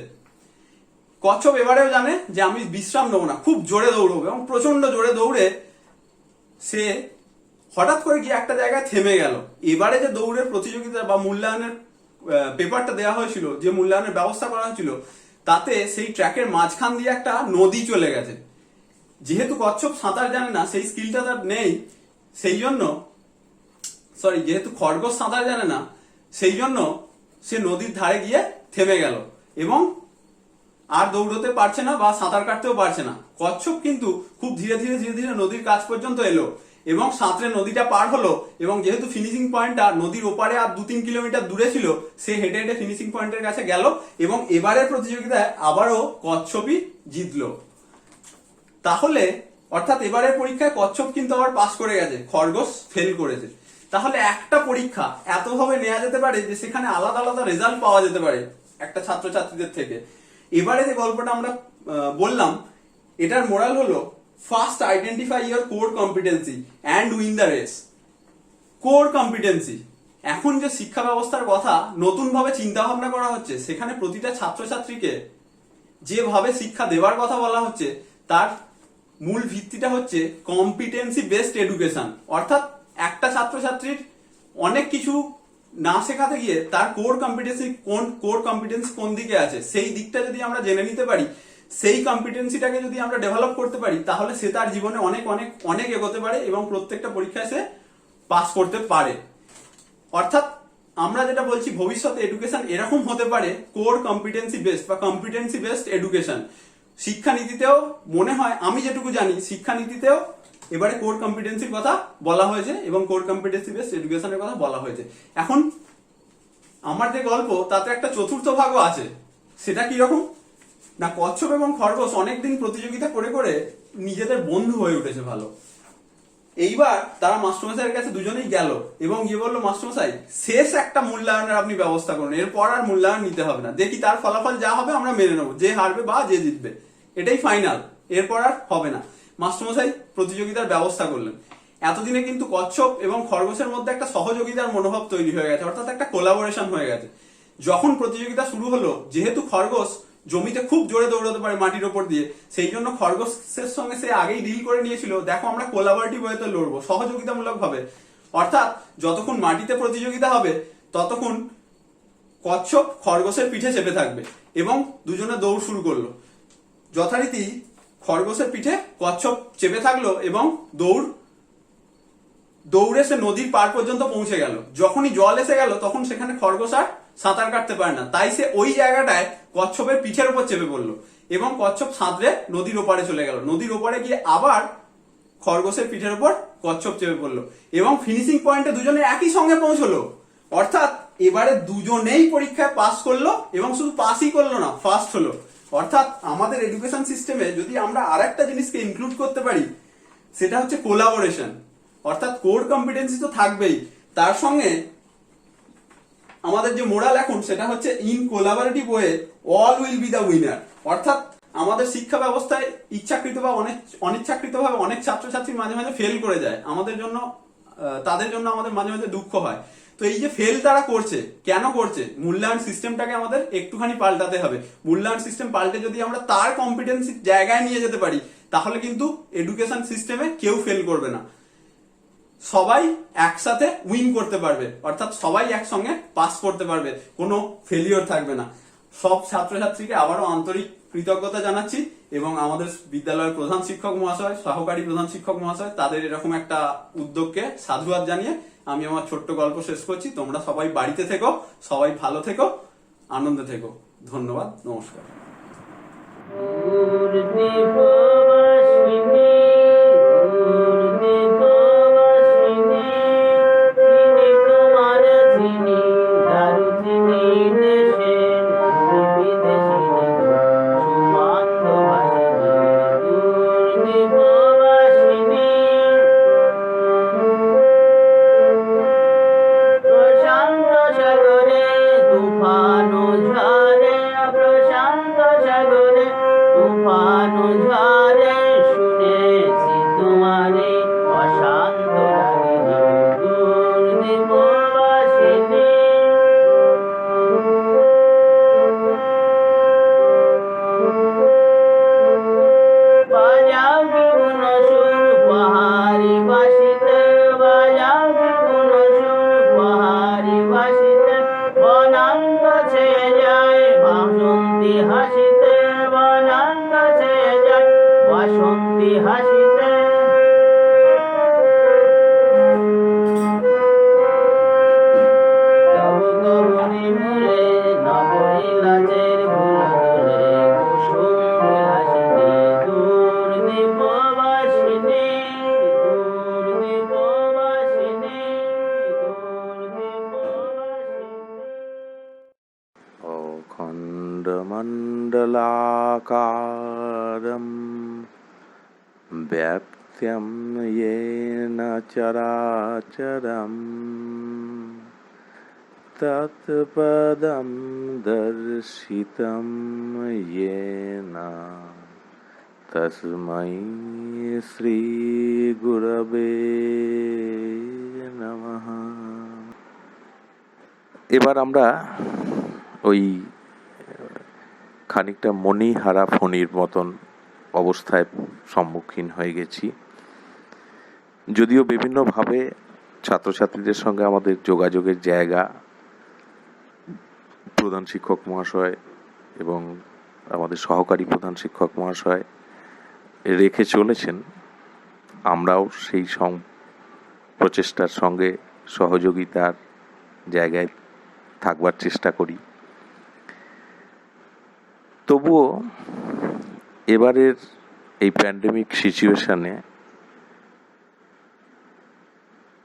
কচ্ছপ এবারেও জানে যে আমি বিশ্রাম নেবো না, খুব জোরে দৌড়বো এবং প্রচন্ড জোরে দৌড়ে সে হঠাৎ করে গিয়ে একটা জায়গায় থেমে গেল। এবারে যে দৌড়ের প্রতিযোগিতা বা মূল্যায়নের পেপারটা দেওয়া হয়েছিল, যে মূল্যায়নের ব্যবস্থা করা হয়েছিল, তাতে সেই ট্র্যাকের মাঝখান দিয়ে একটা নদী চলে গেছে। যেহেতু কচ্ছপ সাঁতার জানে না, সেই স্কিলটা তার নেই, সেই জন্য যেহেতু খরগোশ সাঁতার জানে না সেই জন্য সে নদীর ধারে গিয়ে থেমে গেল এবং আর দৌড়তে পারছে না বা সাঁতার কাটতেও পারছে না। কচ্ছপ কিন্তু খুব ধীরে ধীরে নদীর কাছ পর্যন্ত এলো এবং সাঁতরে নদীটা পার হলো এবং যেহেতু ফিনিশিং পয়েন্টটা নদীর ওপারে আর 2-3 কিলোমিটার দূরে ছিল, সে হেঁটে হেঁটে ফিনিশিং পয়েন্টের কাছে গেল এবং এবারের প্রতিযোগিতায় আবারও কচ্ছপই জিতলো। তাহলে অর্থাৎ এবারের পরীক্ষায় কচ্ছপ কিন্তু আবার পাস করে গেছে, খরগোশ ফেল করেছে। তাহলে একটা পরীক্ষা এতভাবে নেওয়া যেতে পারে যে সেখানে আলাদা আলাদা রেজাল্ট পাওয়া যেতে পারে একটা ছাত্রছাত্রীদের থেকে। এবারে যে গল্পটা আমরা বললাম এটার মোরাল হলো first identify your core competency and win the race. Core competency, এখন যে শিক্ষা ব্যবস্থার কথা নতুন ভাবে চিন্তা ভাবনা করা হচ্ছে সেখানে প্রতিটা ছাত্রছাত্রীকে যেভাবে শিক্ষা দেওয়ার কথা বলা হচ্ছে তার মূল ভিত্তিটা হচ্ছে কম্পিটেন্সি বেসড এডুকেশন। অর্থাৎ একটা ছাত্রছাত্রীর অনেক কিছু না শেখাতে গিয়ে তার কোর কম্পিটেন্সি কোন দিকে আছে সেই দিকটা যদি আমরা জেনে নিতে পারি, সেই কম্পিটেন্সিটাকে যদি আমরা ডেভেলপ করতে পারি তাহলে সে তার জীবনে অনেক অনেক অনেক এগোতে পারে এবং প্রত্যেকটা পরীক্ষায় সে পাস করতে পারে। অর্থাৎ আমরা যেটা বলছি ভবিষ্যতে এডুকেশন এরকম হতে পারে কোর কম্পিটেন্সি বেসড বা কম্পিটেন্সি বেসড এডুকেশন। শিক্ষানীতিতেও মনে হয়, আমি যেটুকু জানি, শিক্ষানীতিতেও এবারে কোর কম্পিটেন্সির কথা বলা হয়েছে এবং কোর কম্পিটেন্সি বেসড এডুকেশনের কথা বলা হয়েছে। এখন আমার যে গল্প তাতে একটা চতুর্থ ভাগও আছে। সেটা কি রকম না, কচ্ছপ এবং খরগোশ অনেকদিন প্রতিযোগিতা করে করে নিজেদের বন্ধু হয়ে উঠেছে ভালো। এইবার তারা মাস্টারমশাইয়ের কাছে দুজনেই গেল এবং গিয়ে বললো, মাস্টারমশাই শেষ একটা মূল্যায়নের আপনি ব্যবস্থা করুন, এরপর আর মূল্যায়ন নিতে হবে না, দেখি তার ফলাফল যা হবে আমরা মেনে নেবো, যে হারবে বা যে জিতবে এটাই ফাইনাল, এরপর আর হবে না। মাস্টারমশাই প্রতিযোগিতার ব্যবস্থা করলেন। এতদিনে কিন্তু কচ্ছপ এবং খরগোশের মধ্যে একটা সহযোগিতার মনোভাব তৈরি হয়ে গেছে, অর্থাৎ একটা কোলাবোরেশন হয়ে গেছে। যখন প্রতিযোগিতা শুরু হলো, যেহেতু খরগোশ জমিতে খুব জোরে দৌড়াতে পারে মাটির ওপর দিয়ে, সেই জন্য খরগোশের সঙ্গে সে আগেই ডিল করে নিয়েছিল, দেখো আমরা কোলাবোরেটিভ ওয়েতে লড়বো, সহযোগিতামূলক ভাবে। অর্থাৎ যতক্ষণ মাটিতে প্রতিযোগিতা হবে ততক্ষণ কচ্ছপ খরগোশের পিঠে চেপে থাকবে এবং দুজনে দৌড় শুরু করলো। যথারীতি খরগোশের পিঠে কচ্ছপ চেপে থাকলো এবং দৌড়ে সে নদীর পার পর্যন্ত পৌঁছে গেল। যখনই জল এসে গেল তখন সেখানে খরগোশ আর সাঁতার কাটতে পারে না, তাই সে ওই জায়গাটায় কচ্ছপের পিঠের উপর চেপে পড়লো এবং কচ্ছপ সাঁতরে নদীর ওপারে চলে গেল। নদীর ওপারে গিয়ে আবার খরগোশের পিঠের উপর কচ্ছপ চেপে পড়লো এবং ফিনিশিং পয়েন্টে দুজনে একই সঙ্গে পৌঁছলো। অর্থাৎ এবারে দুজনেই পরীক্ষায় পাস করলো এবং শুধু পাসই করলো না, ফার্স্ট হলো। অর্থাৎ আমাদের এডুকেশন সিস্টেমে যদি আমরা আরেকটা জিনিসকে ইনক্লুড করতে পারি, সেটা হচ্ছে কোলাবোরেশন। অর্থাৎ কোর কম্পিটেন্সি তো থাকবেই, তার সঙ্গে আমাদের যে মোরাল এখন সেটা হচ্ছে in collaborative way all will be the winner. অর্থাৎ আমাদের শিক্ষা ব্যবস্থায় ইচ্ছাকৃত বা অনিচ্ছাকৃতভাবে অনেক ছাত্রছাত্রী মাঝে মাঝে ফেল করে যায়, আমাদের জন্য তাদের জন্য আমাদের মাঝে মাঝে দুঃখ হয়। তো এই যে ফেল তারা করছে, কেন করছে? মূল্যায়ন সিস্টেমটাকে আমাদের একটুখানি পাল্টাতে হবে। মূল্যায়ন সিস্টেম পাল্টে যদি আমরা তার কম্পিটেন্সির জায়গায় নিয়ে যেতে পারি, তাহলে কিন্তু এডুকেশন সিস্টেমে কেউ ফেল করবে না, সবাই একসাথে উইন করতে পারবে। অর্থাৎ সবাই একসঙ্গে পাস করতে পারবে, কোনো ফেলিওর থাকবে না। সব ছাত্রছাত্রীকে আবারও আন্তরিক কৃতজ্ঞতা জানাচ্ছি এবং আমাদের বিদ্যালয়ের প্রধান শিক্ষক মহাশয়, সহকারী প্রধান শিক্ষক মহাশয়, তাদের এরকম একটা উদ্যোগকে সাধুবাদ জানিয়ে আমি আমার ছোট্ট গল্প শেষ করছি। তোমরা সবাই বাড়িতে থেকো, সবাই ভালো থেকো, আনন্দে থেকো। ধন্যবাদ, নমস্কার। खण्डमण्डलाकारं व्याप्त्यं येन चराचरं तत्पदं दर्शितं येन तस्मै শ্রীগুরবে নমঃ। এবার আমরা ওই খানিকটা মণিহারা ফণির মতন অবস্থায় সম্মুখীন হয়ে গেছি। যদিও বিভিন্নভাবে ছাত্রছাত্রীদের সঙ্গে আমাদের যোগাযোগের জায়গা প্রধান শিক্ষক মহাশয় এবং আমাদের সহকারী প্রধান শিক্ষক মহাশয় রেখে চলেছেন, আমরাও সেই প্রচেষ্টার সঙ্গে সহযোগিতার জায়গায় থাকবার চেষ্টা করি। তবুও এবারের এই প্যান্ডেমিক সিচুয়েশনে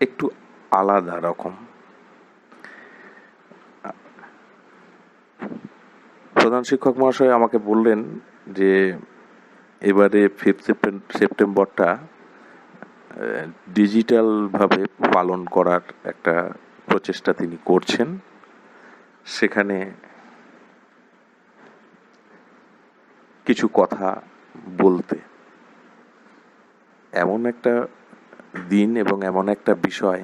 একটু আলাদা রকম। প্রধান শিক্ষক মহাশয় আমাকে বললেন যে এবারে 5 সেপ্টেম্বরটা ডিজিটালভাবে পালন করার একটা প্রচেষ্টা তিনি করছেন। সেখানে কিছু কথা বলতে, এমন একটা দিন এবং এমন একটা বিষয়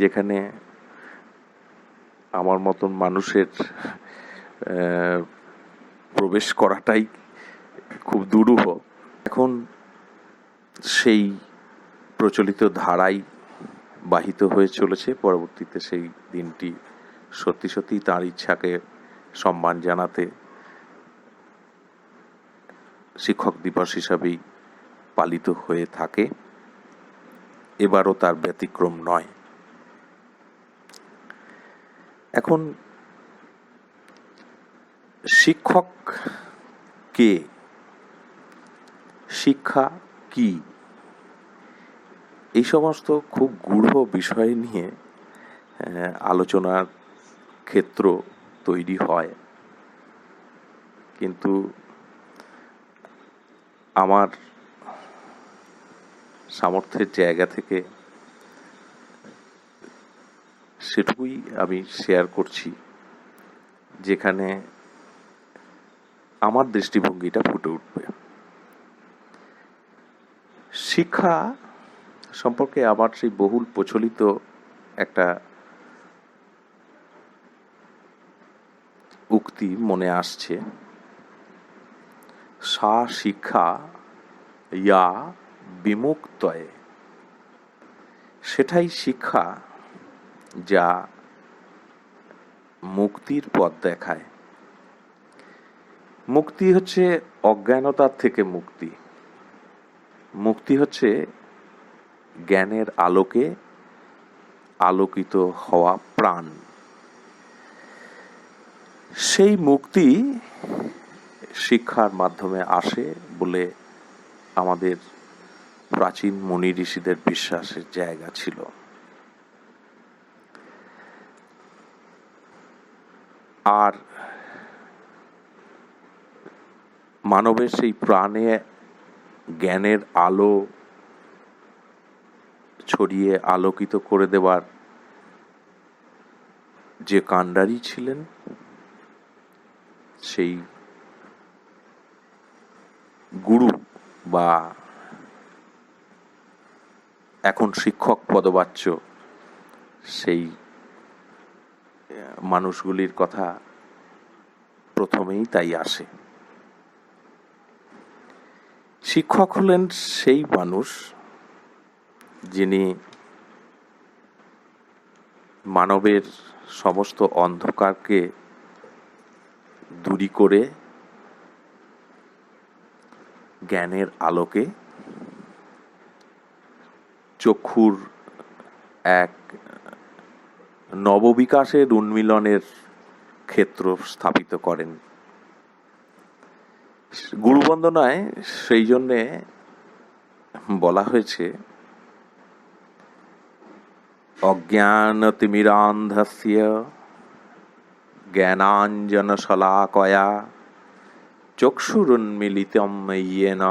যেখানে আমার মতন মানুষের প্রবেশ করাটাই খুব দুরূহ। এখন সেই প্রচলিত ধারাই বাহিত হয়ে চলেছে। পরবর্তীতে সেই দিনটি সত্যি সত্যি তাঁর ইচ্ছাকে সম্মান জানাতে শিক্ষক দিবস হিসাবেই পালিত হয়ে থাকে। এবারও তার ব্যতিক্রম নয়। এখন শিক্ষক কে, শিক্ষা কি, এই সমস্ত খুব গূঢ় বিষয় নিয়ে আলোচনার ক্ষেত্র তৈরি হয়, কিন্তু আমার সামর্থ্যের জায়গা থেকে সেটুকুই আমি শেয়ার করছি, যেখানে আমার দৃষ্টিভঙ্গিটা ফুটে উঠবে। শিক্ষা সম্পর্কে আবার সেই বহুল প্রচলিত একটা উক্তি মনে আসছে, সা শিক্ষা ইয়া বিমুক্তয়ে। সেটাই শিক্ষা যা মুক্তির পথ দেখায়। মুক্তি হচ্ছে অজ্ঞানতার থেকে মুক্তি, মুক্তি হচ্ছে জ্ঞানের আলোকে আলোকিত হওয়া প্রাণ। সেই মুক্তি শিক্ষার মাধ্যমে আসে বলে আমাদের প্রাচীন মুনি ঋষিদের বিশ্বাসের জায়গা ছিল। আর মানবের সেই প্রাণে জ্ঞানের আলো ছড়িয়ে আলোকিত করে দেওয়ার যে কাণ্ডারি ছিলেন, সেই গুরু বা এখন শিক্ষক পদবাচ্য সেই মানুষগুলির কথা প্রথমেই তাই আসে। শিক্ষক হলেন সেই মানুষ যিনি মানবের সমস্ত অন্ধকারকে দূরী করে জ্ঞানের আলোকে চক্ষুর এক নববিকাশের উন্মিলনের ক্ষেত্র স্থাপিত করেন। গুরুবন্দনায় সেই জন্যে বলা হয়েছে, অজ্ঞানতিমিরান্ধস্য জ্ঞানাঞ্জনশলাকয়া চক্ষুরুন্মিলিতম ইয়েন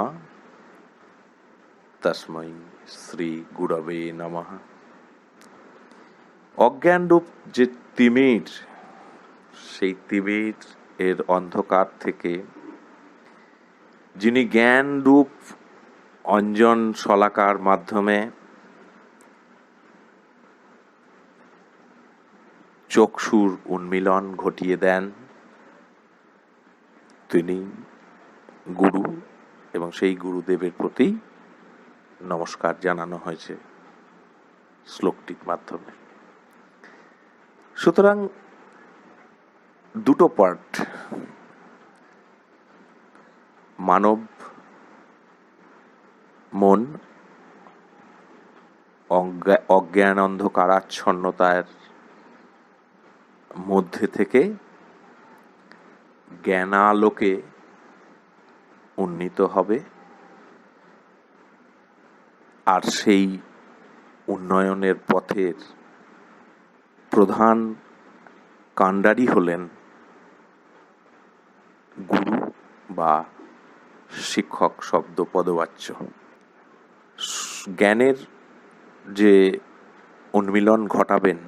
তস্मै শ্রী গুরবে নমঃ। অজ্ঞানরূপ যে তিমির, সেই তিমির এর অন্ধকার থেকে যিনি জ্ঞানরূপ অঞ্জন শলাকার মাধ্যমে চক্ষুর উন্মিলন ঘটিয়ে দেন, তিনি গুরু, এবং সেই গুরুদেবের প্রতি নমস্কার জানানো হয়েছে শ্লোকটির মাধ্যমে। সুতরাং দুটো পার্ট, মানব মন অজ্ঞান অন্ধকারাচ্ছন্নতার মধ্যে থেকে জ্ঞানালোকে উন্নীত হবে, আর সেই উন্নয়নের পথের প্রধান কাণ্ডারি হলেন গুরু বা শিক্ষক শব্দ পদবাচ্য। জ্ঞানের যে উন্মিলন ঘটাবেন,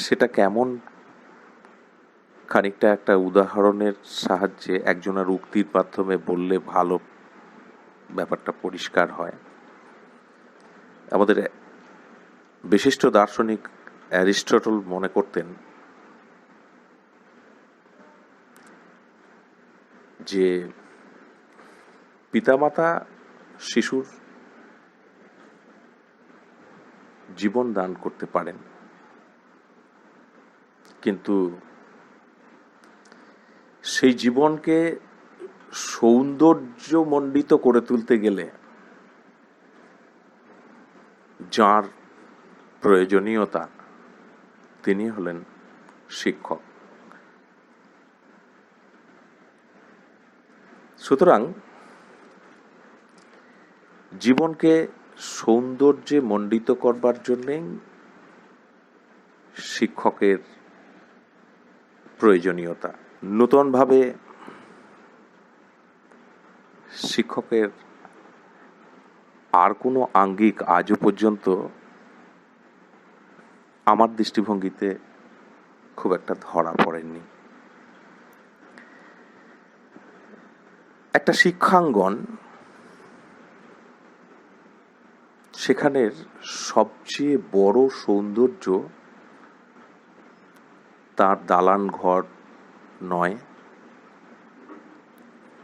সেটা কেমন, খানিকটা একটা উদাহরণের সাহায্যে একজনের উক্তির মাধ্যমে বললে ভালো ব্যাপারটা পরিষ্কার হয়। আমাদের বিশিষ্ট দার্শনিক অ্যারিস্টটল মনে করতেন যে পিতামাতা শিশুর জীবন দান করতে পারেন, কিন্তু সেই জীবনকে সৌন্দর্যমণ্ডিত করে তুলতে গেলে যার প্রয়োজনীয়তা, তিনি হলেন শিক্ষক। সুতরাং জীবনকে সৌন্দর্যে মণ্ডিত করবার জন্যেই শিক্ষকের প্রয়োজনীয়তা। নূতনভাবে শিক্ষকের আর কোনো আঙ্গিক আজও পর্যন্ত আমার দৃষ্টিভঙ্গিতে খুব একটা ধরা পড়েনি। একটা শিক্ষাঙ্গন, সেখানের সবচেয়ে বড় সৌন্দর্য তার দালান ঘর নয়,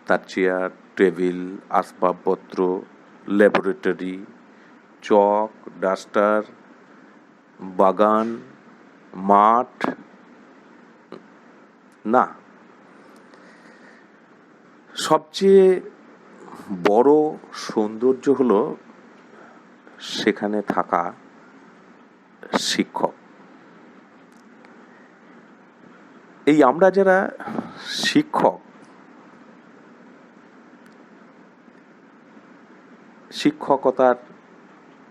তার চেয়ার, টেবিল, আসবাবপত্র, ল্যাবরেটরি, চক, ডাস্টার, বাগান, মাঠ না, সবচেয়ে বড় সৌন্দর্য হলো সেখানে থাকা শিক্ষক। এই আমরা যারা শিক্ষক, শিক্ষকতার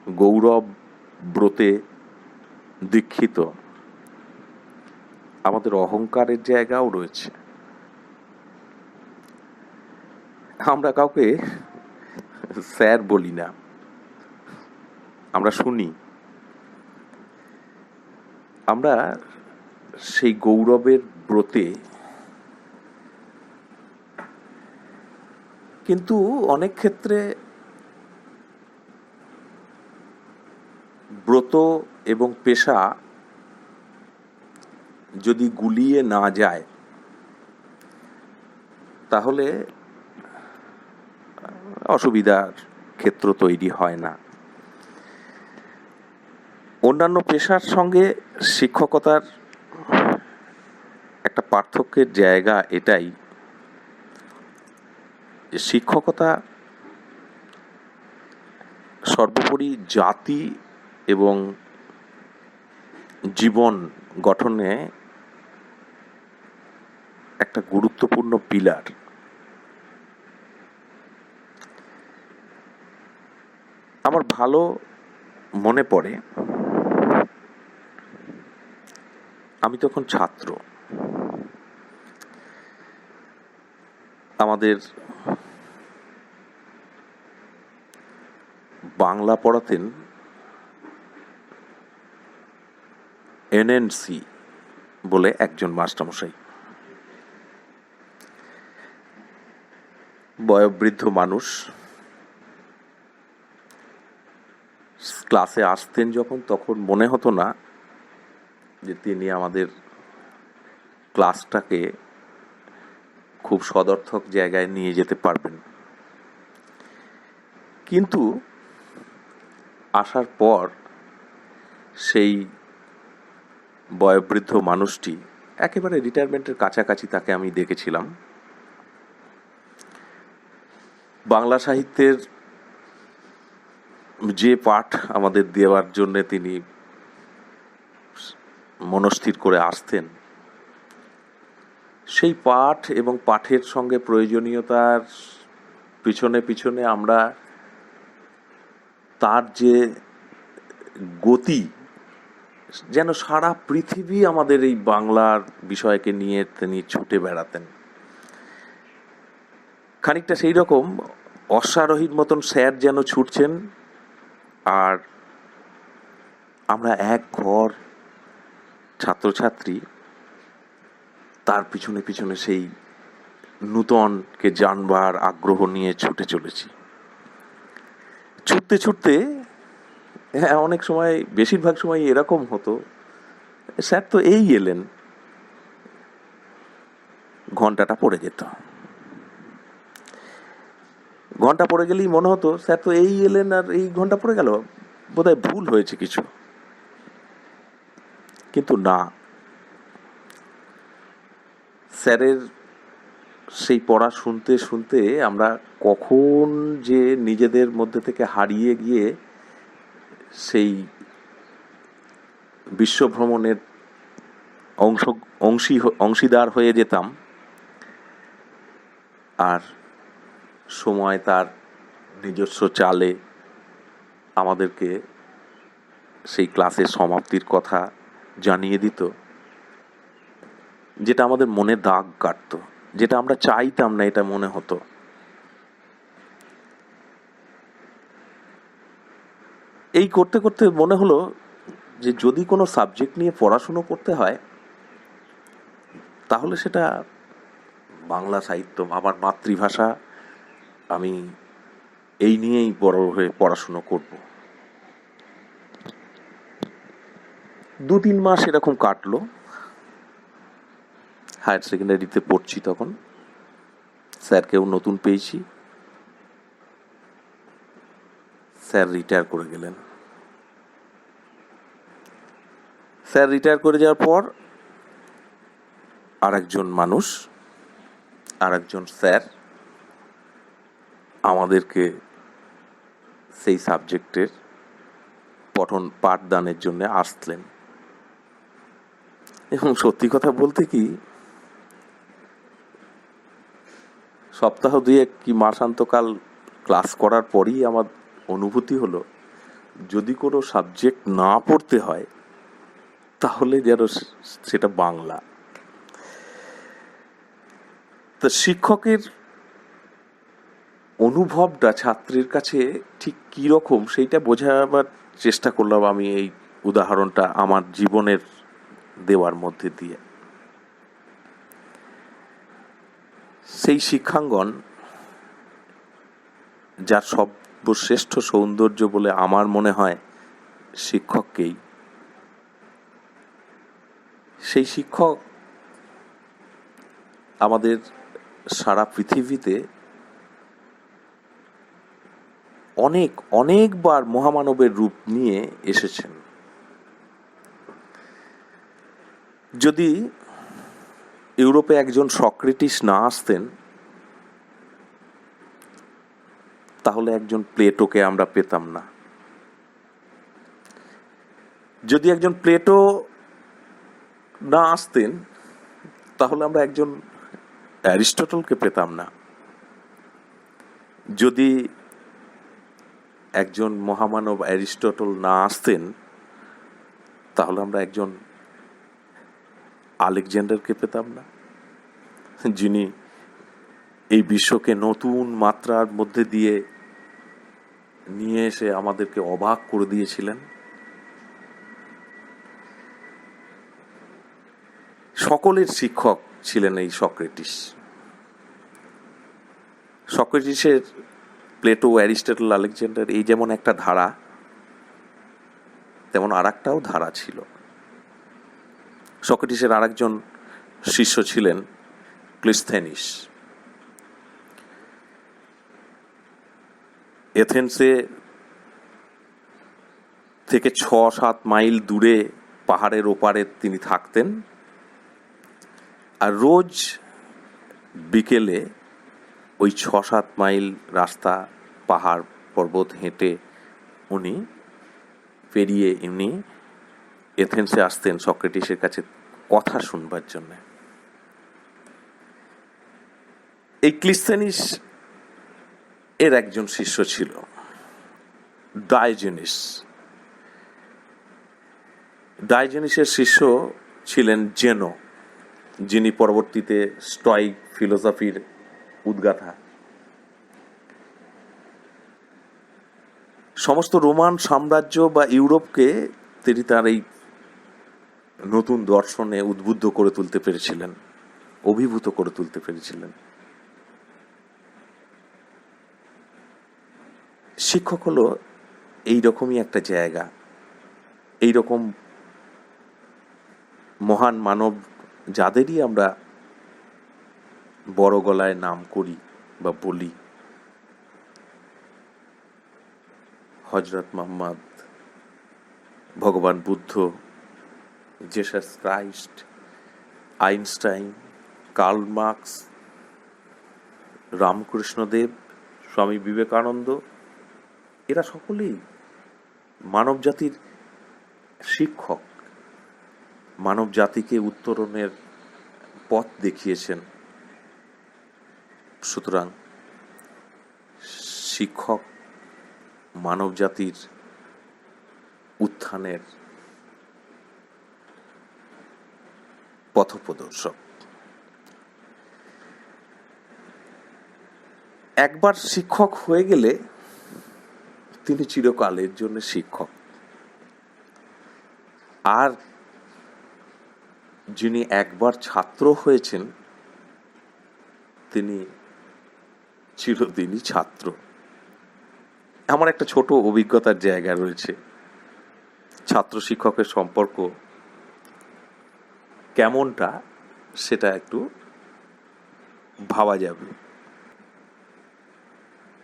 গৌরব ব্রতে দীক্ষিত, আমাদের অহংকারের জায়গাও রয়েছে। আমরা কাউকে স্যার বলি না, আমরা শুনি। আমরা সেই গৌরবের ব্রতে, কিন্তু অনেক ক্ষেত্রে ব্রত এবং পেশা যদি গুলিয়ে না যায় তাহলে অসুবিধার ক্ষেত্র তৈরি হয় না। অন্যান্য পেশার সঙ্গে শিক্ষকতার একটা পার্থক্যের জায়গা এটাই, শিক্ষকতা সর্বোপরি জাতি এবং জীবন গঠনে একটা গুরুত্বপূর্ণ পিলার। আমার ভালো মনে পড়ে, আমি তখন ছাত্র, আমাদের বাংলা পড়াতেন এনএনসি বলে একজন মাস্টারমশাই। বয়োবৃদ্ধ মানুষ, ক্লাসে আসতেন যখন, তখন মনে হতো না যে তিনি আমাদের ক্লাসটাকে খুব সদর্থক জায়গায় নিয়ে যেতে পারবেন। কিন্তু আসার পর সেই বয়োবৃদ্ধ মানুষটি, একেবারে রিটায়ারমেন্টের কাছাকাছি তাকে আমি দেখেছিলাম, বাংলা সাহিত্যের যে পাঠ আমাদের দেওয়ার জন্য তিনি মনস্থির করে আসতেন, সেই পাঠ এবং পাঠের সঙ্গে প্রয়োজনীয়তার পিছনে পিছনে আমরা তার যে গতি, যেন সারা পৃথিবী আমাদের এই বাংলার বিষয়কে নিয়ে তিনি ছুটে বেড়াতেন। খানিকটা সেই রকম অশ্বারোহীর মতন স্যার যেন ছুটছেন, আর আমরা এক ঘর ছাত্রছাত্রী তার পিছনে পিছনে সেই নূতনকে জানবার আগ্রহ নিয়ে ছুটে চলেছি। ছুটতে ছুটতে অনেক সময়, বেশিরভাগ সময় এরকম হতো, স্যার তো এই এলেন, ঘন্টাটা পড়ে যেত। ঘন্টা পড়ে গেলেই মনে হতো স্যার তো এই এলেন আর এই ঘন্টা পড়ে গেল, বোধহয় ভুল হয়েছে কিছু। কিন্তু না, স্যারের সেই পড়া শুনতে শুনতে আমরা কখন যে নিজেদের মধ্যে থেকে হারিয়ে গিয়ে সেই বিশ্বভ্রমণের অংশীদার হয়ে যেতাম, আর সময় তার নিজস্ব চালে আমাদেরকে সেই ক্লাসের সমাপ্তির কথা জানিয়ে দিত, যেটা আমাদের মনে দাগ কাটত, যেটা আমরা চাইতাম না এটা মনে হতো। এই করতে করতে মনে হলো যে যদি কোনো সাবজেক্ট নিয়ে পড়াশুনো করতে হয় তাহলে সেটা বাংলা সাহিত্য, আমার মাতৃভাষা, আমি এই নিয়েই বড় হয়ে পড়াশুনো করব। 2-3 মাস এরকম কাটলো। হায়ার সেকেন্ডারিতে পড়ছি তখন, স্যারকেও নতুন পেয়েছি। স্যার রিটায়ার করে গেলেন। স্যার রিটায়ার করে যাওয়ার পর আরেকজন মানুষ, আরেকজন স্যার আমাদেরকে সেই সাবজেক্টের পাঠদানের জন্য আসলেন। এবং সত্যি কথা বলতে কি, সপ্তাহ 2 কি মাসান্তকাল ক্লাস করার পরই আমার অনুভূতি হলো, যদি কোনো সাবজেক্ট না পড়তে হয় তাহলে যেন সেটা বাংলা। তো শিক্ষকের অনুভবটা ছাত্রের কাছে ঠিক কী রকম সেইটা বোঝাবার চেষ্টা করলাম আমি এই উদাহরণটা আমার জীবনের দেওয়ার মধ্যে দিয়ে। সেই শিক্ষাঙ্গন যার সর্বশ্রেষ্ঠ সৌন্দর্য বলে আমার মনে হয় শিক্ষককেই, সেই শিক্ষক আমাদের সারা পৃথিবীতে অনেকবার মহামানবের রূপ নিয়ে এসেছেন। যদি ইউরোপে একজন সক্রেটিস না আসতেন তাহলে একজন প্লেটোকে আমরা পেতাম না। যদি একজন প্লেটো না আসতেন তাহলে আমরা একজন অ্যারিস্টটলকে পেতাম না। যদি একজন মহামানব অ্যারিস্টটল না আসতেন তাহলে আমরা একজন আলেকজান্ডারকে পেতাম না, যিনি এই বিশ্বকে নতুন মাত্রার মধ্যে দিয়ে নিয়ে এসে আমাদেরকে অবাক করে দিয়েছিলেন। সকলের শিক্ষক ছিলেন এই সক্রেটিস। সক্রেটিসের প্লেটো, অ্যারিস্টটল, আলেকজান্ডার এই যেমন একটা ধারা, তেমন আরেকটাও ধারা ছিল। সক্রেটিসের আরেকজন শিষ্য ছিলেন ক্লিস্থেনিস। এথেন্সে থেকে 6-7 মাইল দূরে পাহাড়ের ওপারে তিনি থাকতেন, আর রোজ বিকেলে ওই 6-7 মাইল রাস্তা পাহাড় পর্বত হেঁটে উনি পেরিয়ে এথেন্সে আসতেন সক্রেটিসের কাছে কথা শুনবার জন্য। এই ক্লিস্থেনিস এর একজন শিষ্য ছিল ডায়োজেনিস। ডায়োজেনিসের শিষ্য ছিলেন জেনো, যিনি পরবর্তীতে স্টয়িক ফিলোসফির উদ্গাতা। সমস্ত রোমান সাম্রাজ্য বা ইউরোপকে তিনি তার এই নতুন দর্শনে উদ্বুদ্ধ করে তুলতে পেরেছিলেন, অভিভূত করে তুলতে পেরেছিলেন। শিক্ষক হলো এইরকমই একটা জায়গা। এইরকম মহান মানব যাদেরই আমরা বড় গলায় নাম করি বা বলি, হযরত মুহাম্মদ, ভগবান Buddha, Jesus Christ, Einstein, Karl Marx, Ramakrishnadev, Swami Vivekananda, এরা সকলেই মানব জাতির শিক্ষক, মানব জাতিকে উত্তরণের পথ দেখিয়েছেন। সুতরাং শিক্ষক মানব জাতির উত্থানের পথপ্রদর্শক। একবার শিক্ষক হয়ে গেলে তিনি চিরকালের জন্য শিক্ষক। আর যিনি একবার ছাত্র হয়েছেন তিনি চিরদিনই ছাত্র। আমার একটা ছোট অভিজ্ঞতার জায়গা রয়েছে। ছাত্র শিক্ষকের সম্পর্ক কেমনটা সেটা একটু ভাবা যাবে।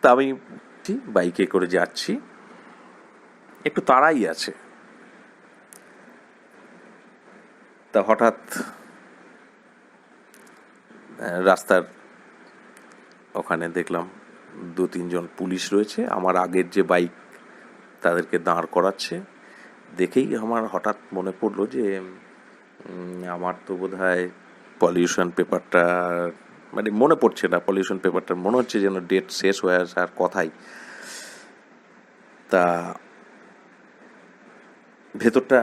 তা আমি বাইকে করে যাচ্ছি, একটু তাড়াই আছে। তা হঠাৎ রাস্তার ওখানে দেখলাম 2-3 জন পুলিশ রয়েছে, আমার আগের যে বাইক তাদেরকে দাঁড় করাচ্ছে। দেখেই আমার হঠাৎ মনে পড়লো যে আমার তো বোধহয় পলিউশন পেপারটা, মানে মনে পড়ছে না, পলিউশন পেপারটা মনে হচ্ছে যেন ডেট শেষ হয়ে আসার কথাই। তা ভেতরটা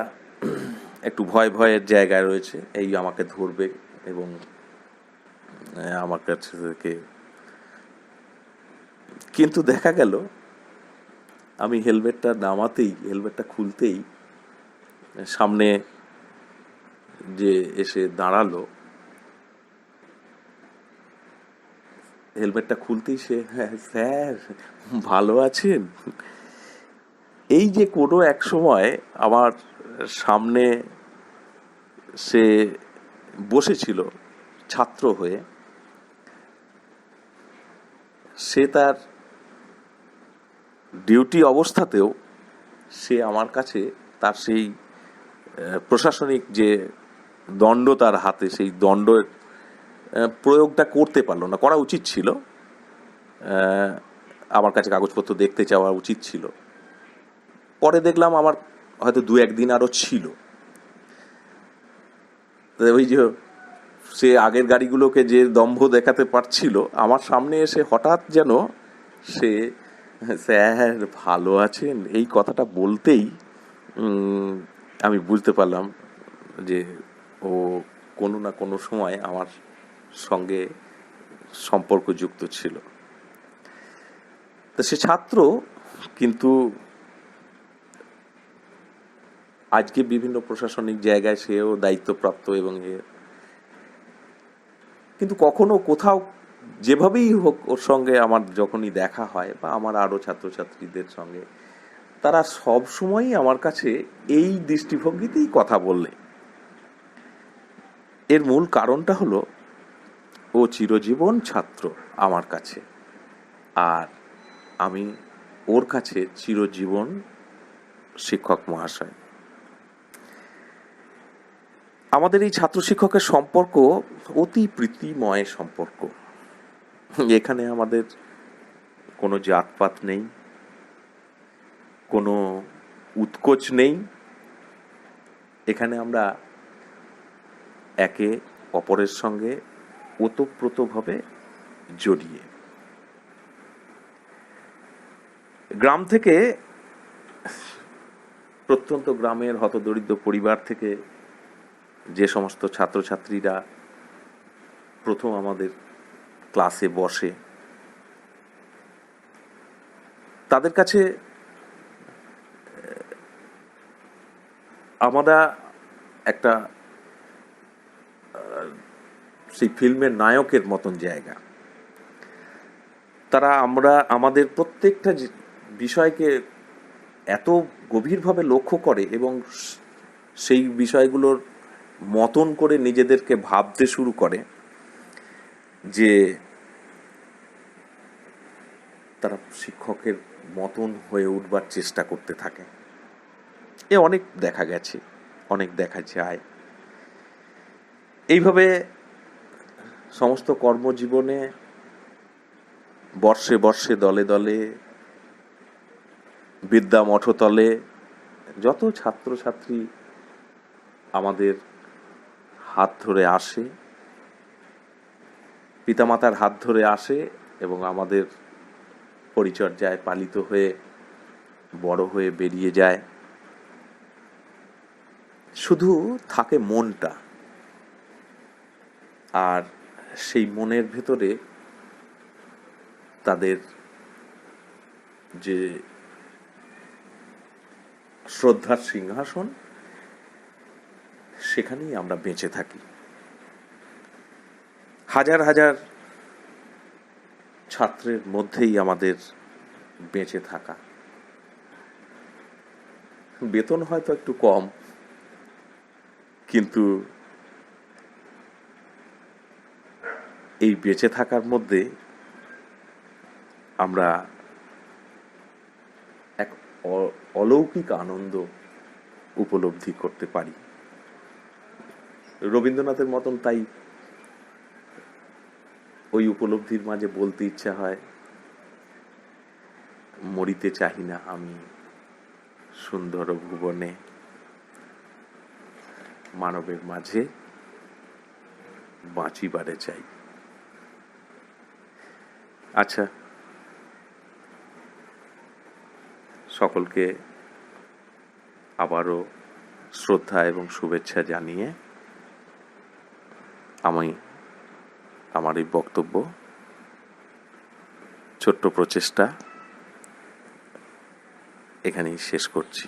একটু ভয় ভয়ের জায়গায় রয়েছে, এই আমাকে ধরবে এবং আমার কাছে থেকে। কিন্তু দেখা গেল আমি হেলমেটটা খুলতেই সামনে যে এসে দাঁড়ালো, হেলমেটটা খুলতেই সে, হ্যাঁ স্যার ভালো আছেন। এই যে কোনো এক সময় আমার সামনে সে বসেছিল ছাত্র হয়ে, সে তার ডিউটি অবস্থাতেও সে আমার কাছে তার সেই প্রশাসনিক যে দণ্ড তার হাতে, সেই দণ্ডের প্রয়োগটা করতে পারলো না। করা উচিত ছিল, আমার কাছে কাগজপত্র দেখতে চাওয়া উচিত ছিল। পরে দেখলাম আমার হয়তো 2-1 দিন আরও ছিল। ওই যে সে আগের গাড়িগুলোকে যে দম্ভ দেখাতে পারছিল, আমার সামনে এসে হঠাৎ যেন সে স্যার ভালো আছেন এই কথাটা বলতেই আমি বুঝতে পারলাম যে ও কোনো না কোনো সময় আমার সঙ্গে সম্পর্কযুক্ত ছিল। তা সে ছাত্র, কিন্তু আজকে বিভিন্ন প্রশাসনিক জায়গায় সেও দায়িত্বপ্রাপ্ত এবং কিন্তু কখনো কোথাও যেভাবেই হোক ওর সঙ্গে আমার যখনই দেখা হয় বা আমার আরও ছাত্রছাত্রীদের সঙ্গে, তারা সব সময়ই আমার কাছে এই দৃষ্টিভঙ্গিতেই কথা বললে। এর মূল কারণটা হলো ও চিরজীবন ছাত্র আমার কাছে, আর আমি ওর কাছে চিরজীবন শিক্ষক মহাশয়। আমাদের এই ছাত্র শিক্ষকের সম্পর্ক অতি প্রীতিময় সম্পর্ক। এখানে আমাদের কোনো জাতপাত নেই, কোনো উৎকোচ নেই। এখানে আমরা একে অপরের সঙ্গে ওতপ্রোতভাবে জড়িয়ে। গ্রাম থেকে, প্রত্যন্ত গ্রামের হতদরিদ্র পরিবার থেকে যে সমস্ত ছাত্রছাত্রীরা প্রথম আমাদের ক্লাসে বসে, তাদের কাছে আমরা একটা সেই ফিল্মের নায়কের মতন জায়গা। তারা আমাদের প্রত্যেকটা বিষয়কে এত গভীরভাবে লক্ষ্য করে এবং সেই বিষয়গুলোর মতন করে নিজেদেরকে ভাবতে শুরু করে যে তারা শিক্ষকের মতন হয়ে উঠবার চেষ্টা করতে থাকে। অনেক দেখা গেছে, অনেক দেখা যায়। এইভাবে সমস্ত কর্মজীবনে বর্ষে বর্ষে দলে দলে বিদ্যা মঠতলে যত ছাত্রছাত্রী আমাদের হাত ধরে আসে, পিতামাতার হাত ধরে আসে এবং আমাদের পরিচর্যায় পালিত হয়ে বড় হয়ে বেরিয়ে যায়, শুধু থাকে মনটা, আর সেই মনের ভেতরে তাদের যে শ্রদ্ধার সিংহাসন, সেখানেই আমরা বেঁচে থাকি। হাজার হাজার ছাত্রের মধ্যেই আমাদের বেঁচে থাকা। বেতন হয়তো একটু কম, কিন্তু এই বেঁচে থাকার মধ্যে আমরা এক অলৌকিক আনন্দ উপলব্ধি করতে পারি। রবীন্দ্রনাথের মতন তাই ওই উপলব্ধির মাঝে বলতে ইচ্ছা হয়, মরিতে চাহি না আমি সুন্দর ভুবনে, মানবের মাঝে বাঁচিবারে চাই। আচ্ছা, সকলকে আবারও শ্রদ্ধা এবং শুভেচ্ছা জানিয়ে আমি আমার এই বক্তব্য, ছোট্ট প্রচেষ্টা এখানেই শেষ করছি।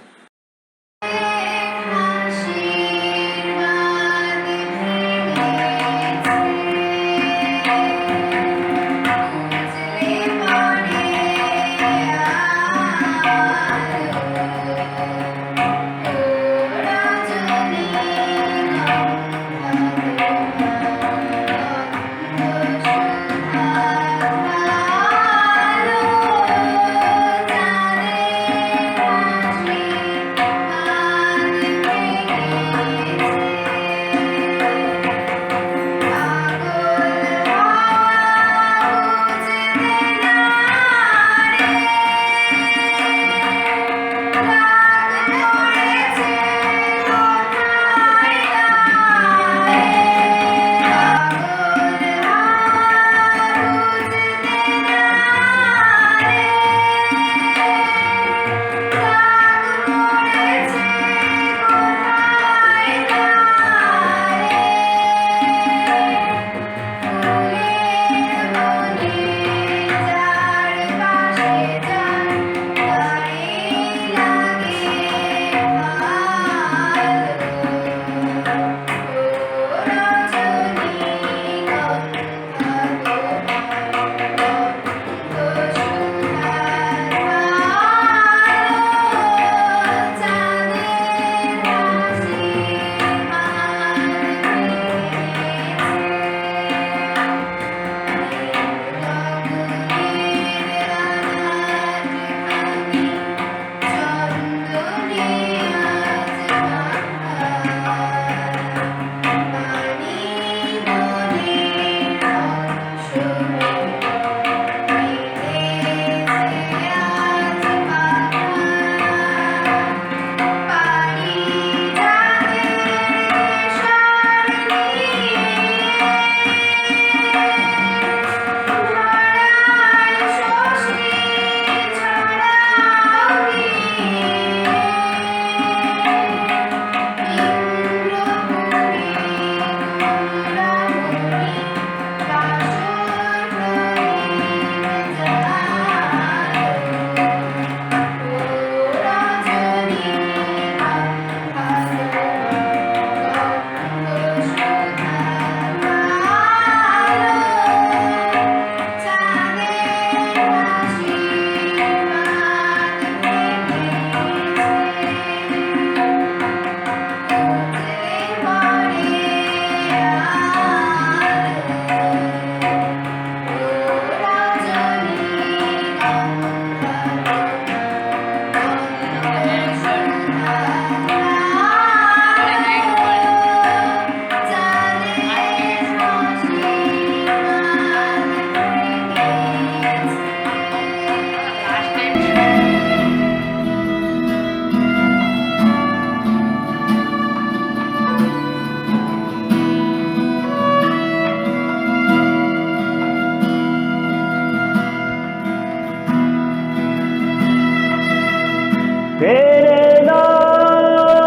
तेरे नाम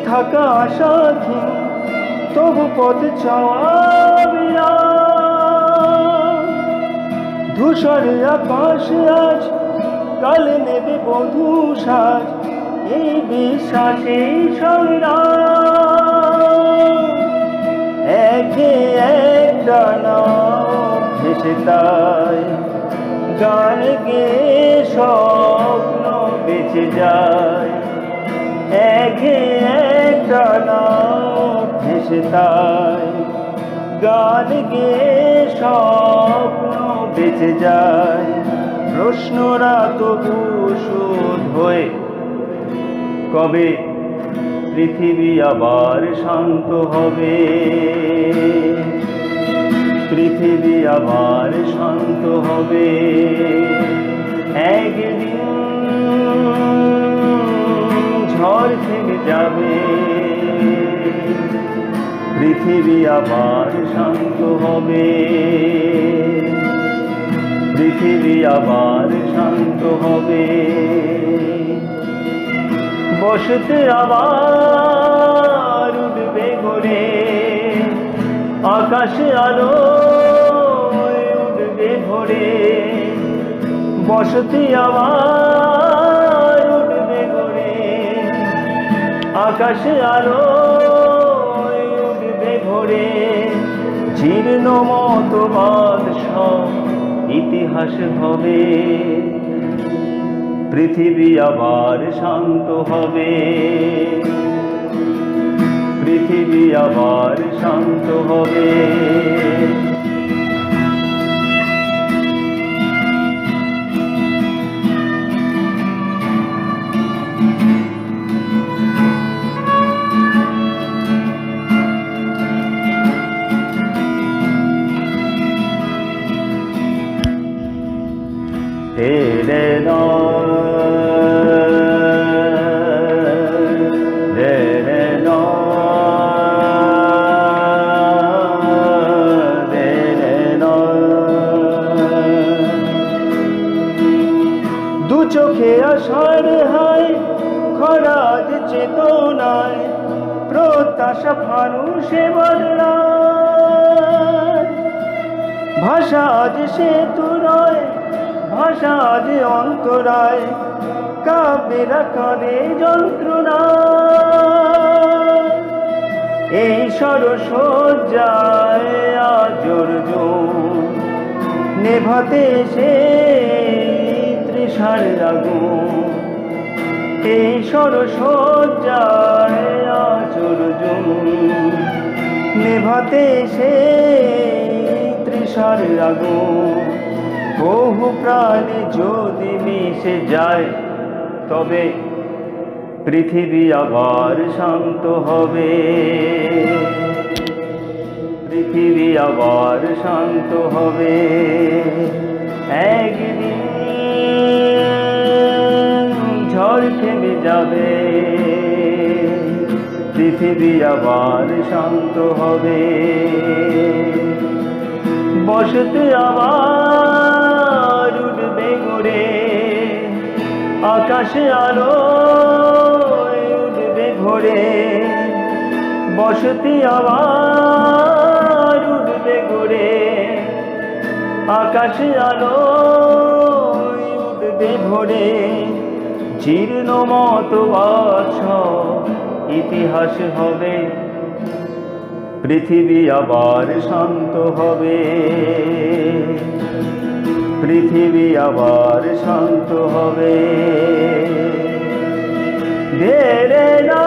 থাকা আশাহীন তবু পথ চাওয়া ধূসরে আকাশে আজ কাল নেবে বধূ সাজ, এই বিশ্বাসে সংগ্রাম একে একটা নাম ভেসে তাই গান গেয়ে স্বপ্ন বেঁচে যায়, একে একটা নাম ভেসে তাই গান গেয়ে স্বপ্ন বেঁচে যায়। প্রশ্নরা তবু শোধ হয়ে কবে পৃথিবী আবার শান্ত হবে, পৃথিবী আবার শান্ত হবে একদিন, ঝড় থেমে যাবে, পৃথিবী আবার শান্ত হবে, পৃথিবী আবার শান্ত হবে। বসতে আবার উঠবে ঘুরে, আকাশে আলো উঠবে ভরে, বসতে আবার উঠবে ঘুরে, আকাশে আলো উঠবে ভরে, জীর্ণ মতবাদ সব ইতিহাস হবে, পৃথিবী আবার শান্ত হবে, পৃথিবী আবার শান্ত হবে। तेरे नाम तेरे नाम तेरे नाम दु चोखे आषाढ़ हाय खराज चेतनाय प्रत्याशा फानुषे बदलाय भाषा आज सेतु रय ভাষা আজ অন্তরায় কাব্যেরা কাঁদে যন্ত্রণা এই সরসজ্জায় আজ অর্জুন নেভাতে সে তৃষার আগুন এই সরসজ্জায় আজ অর্জুন নেভাতে সে তৃষার আগুন বহু প্রাণী যদি মিশে যায় তবে পৃথিবী আবার শান্ত হবে, পৃথিবী আবার শান্ত হবে একদিন, ঝড় থেমে যাবে, পৃথিবী আবার শান্ত হবে, বসতে আবার উঠবে ঘুরে, আকাশে আলো উঠবে ঘুরে, বসতি আবার উঠবে ঘুরে, আকাশে আলো উঠবে ভরে, জীর্ণ মতবাদ ইতিহাস হবে, পৃথিবী আবার শান্ত হবে, পৃথিবী আবার শান্ত হবে। ধীরে না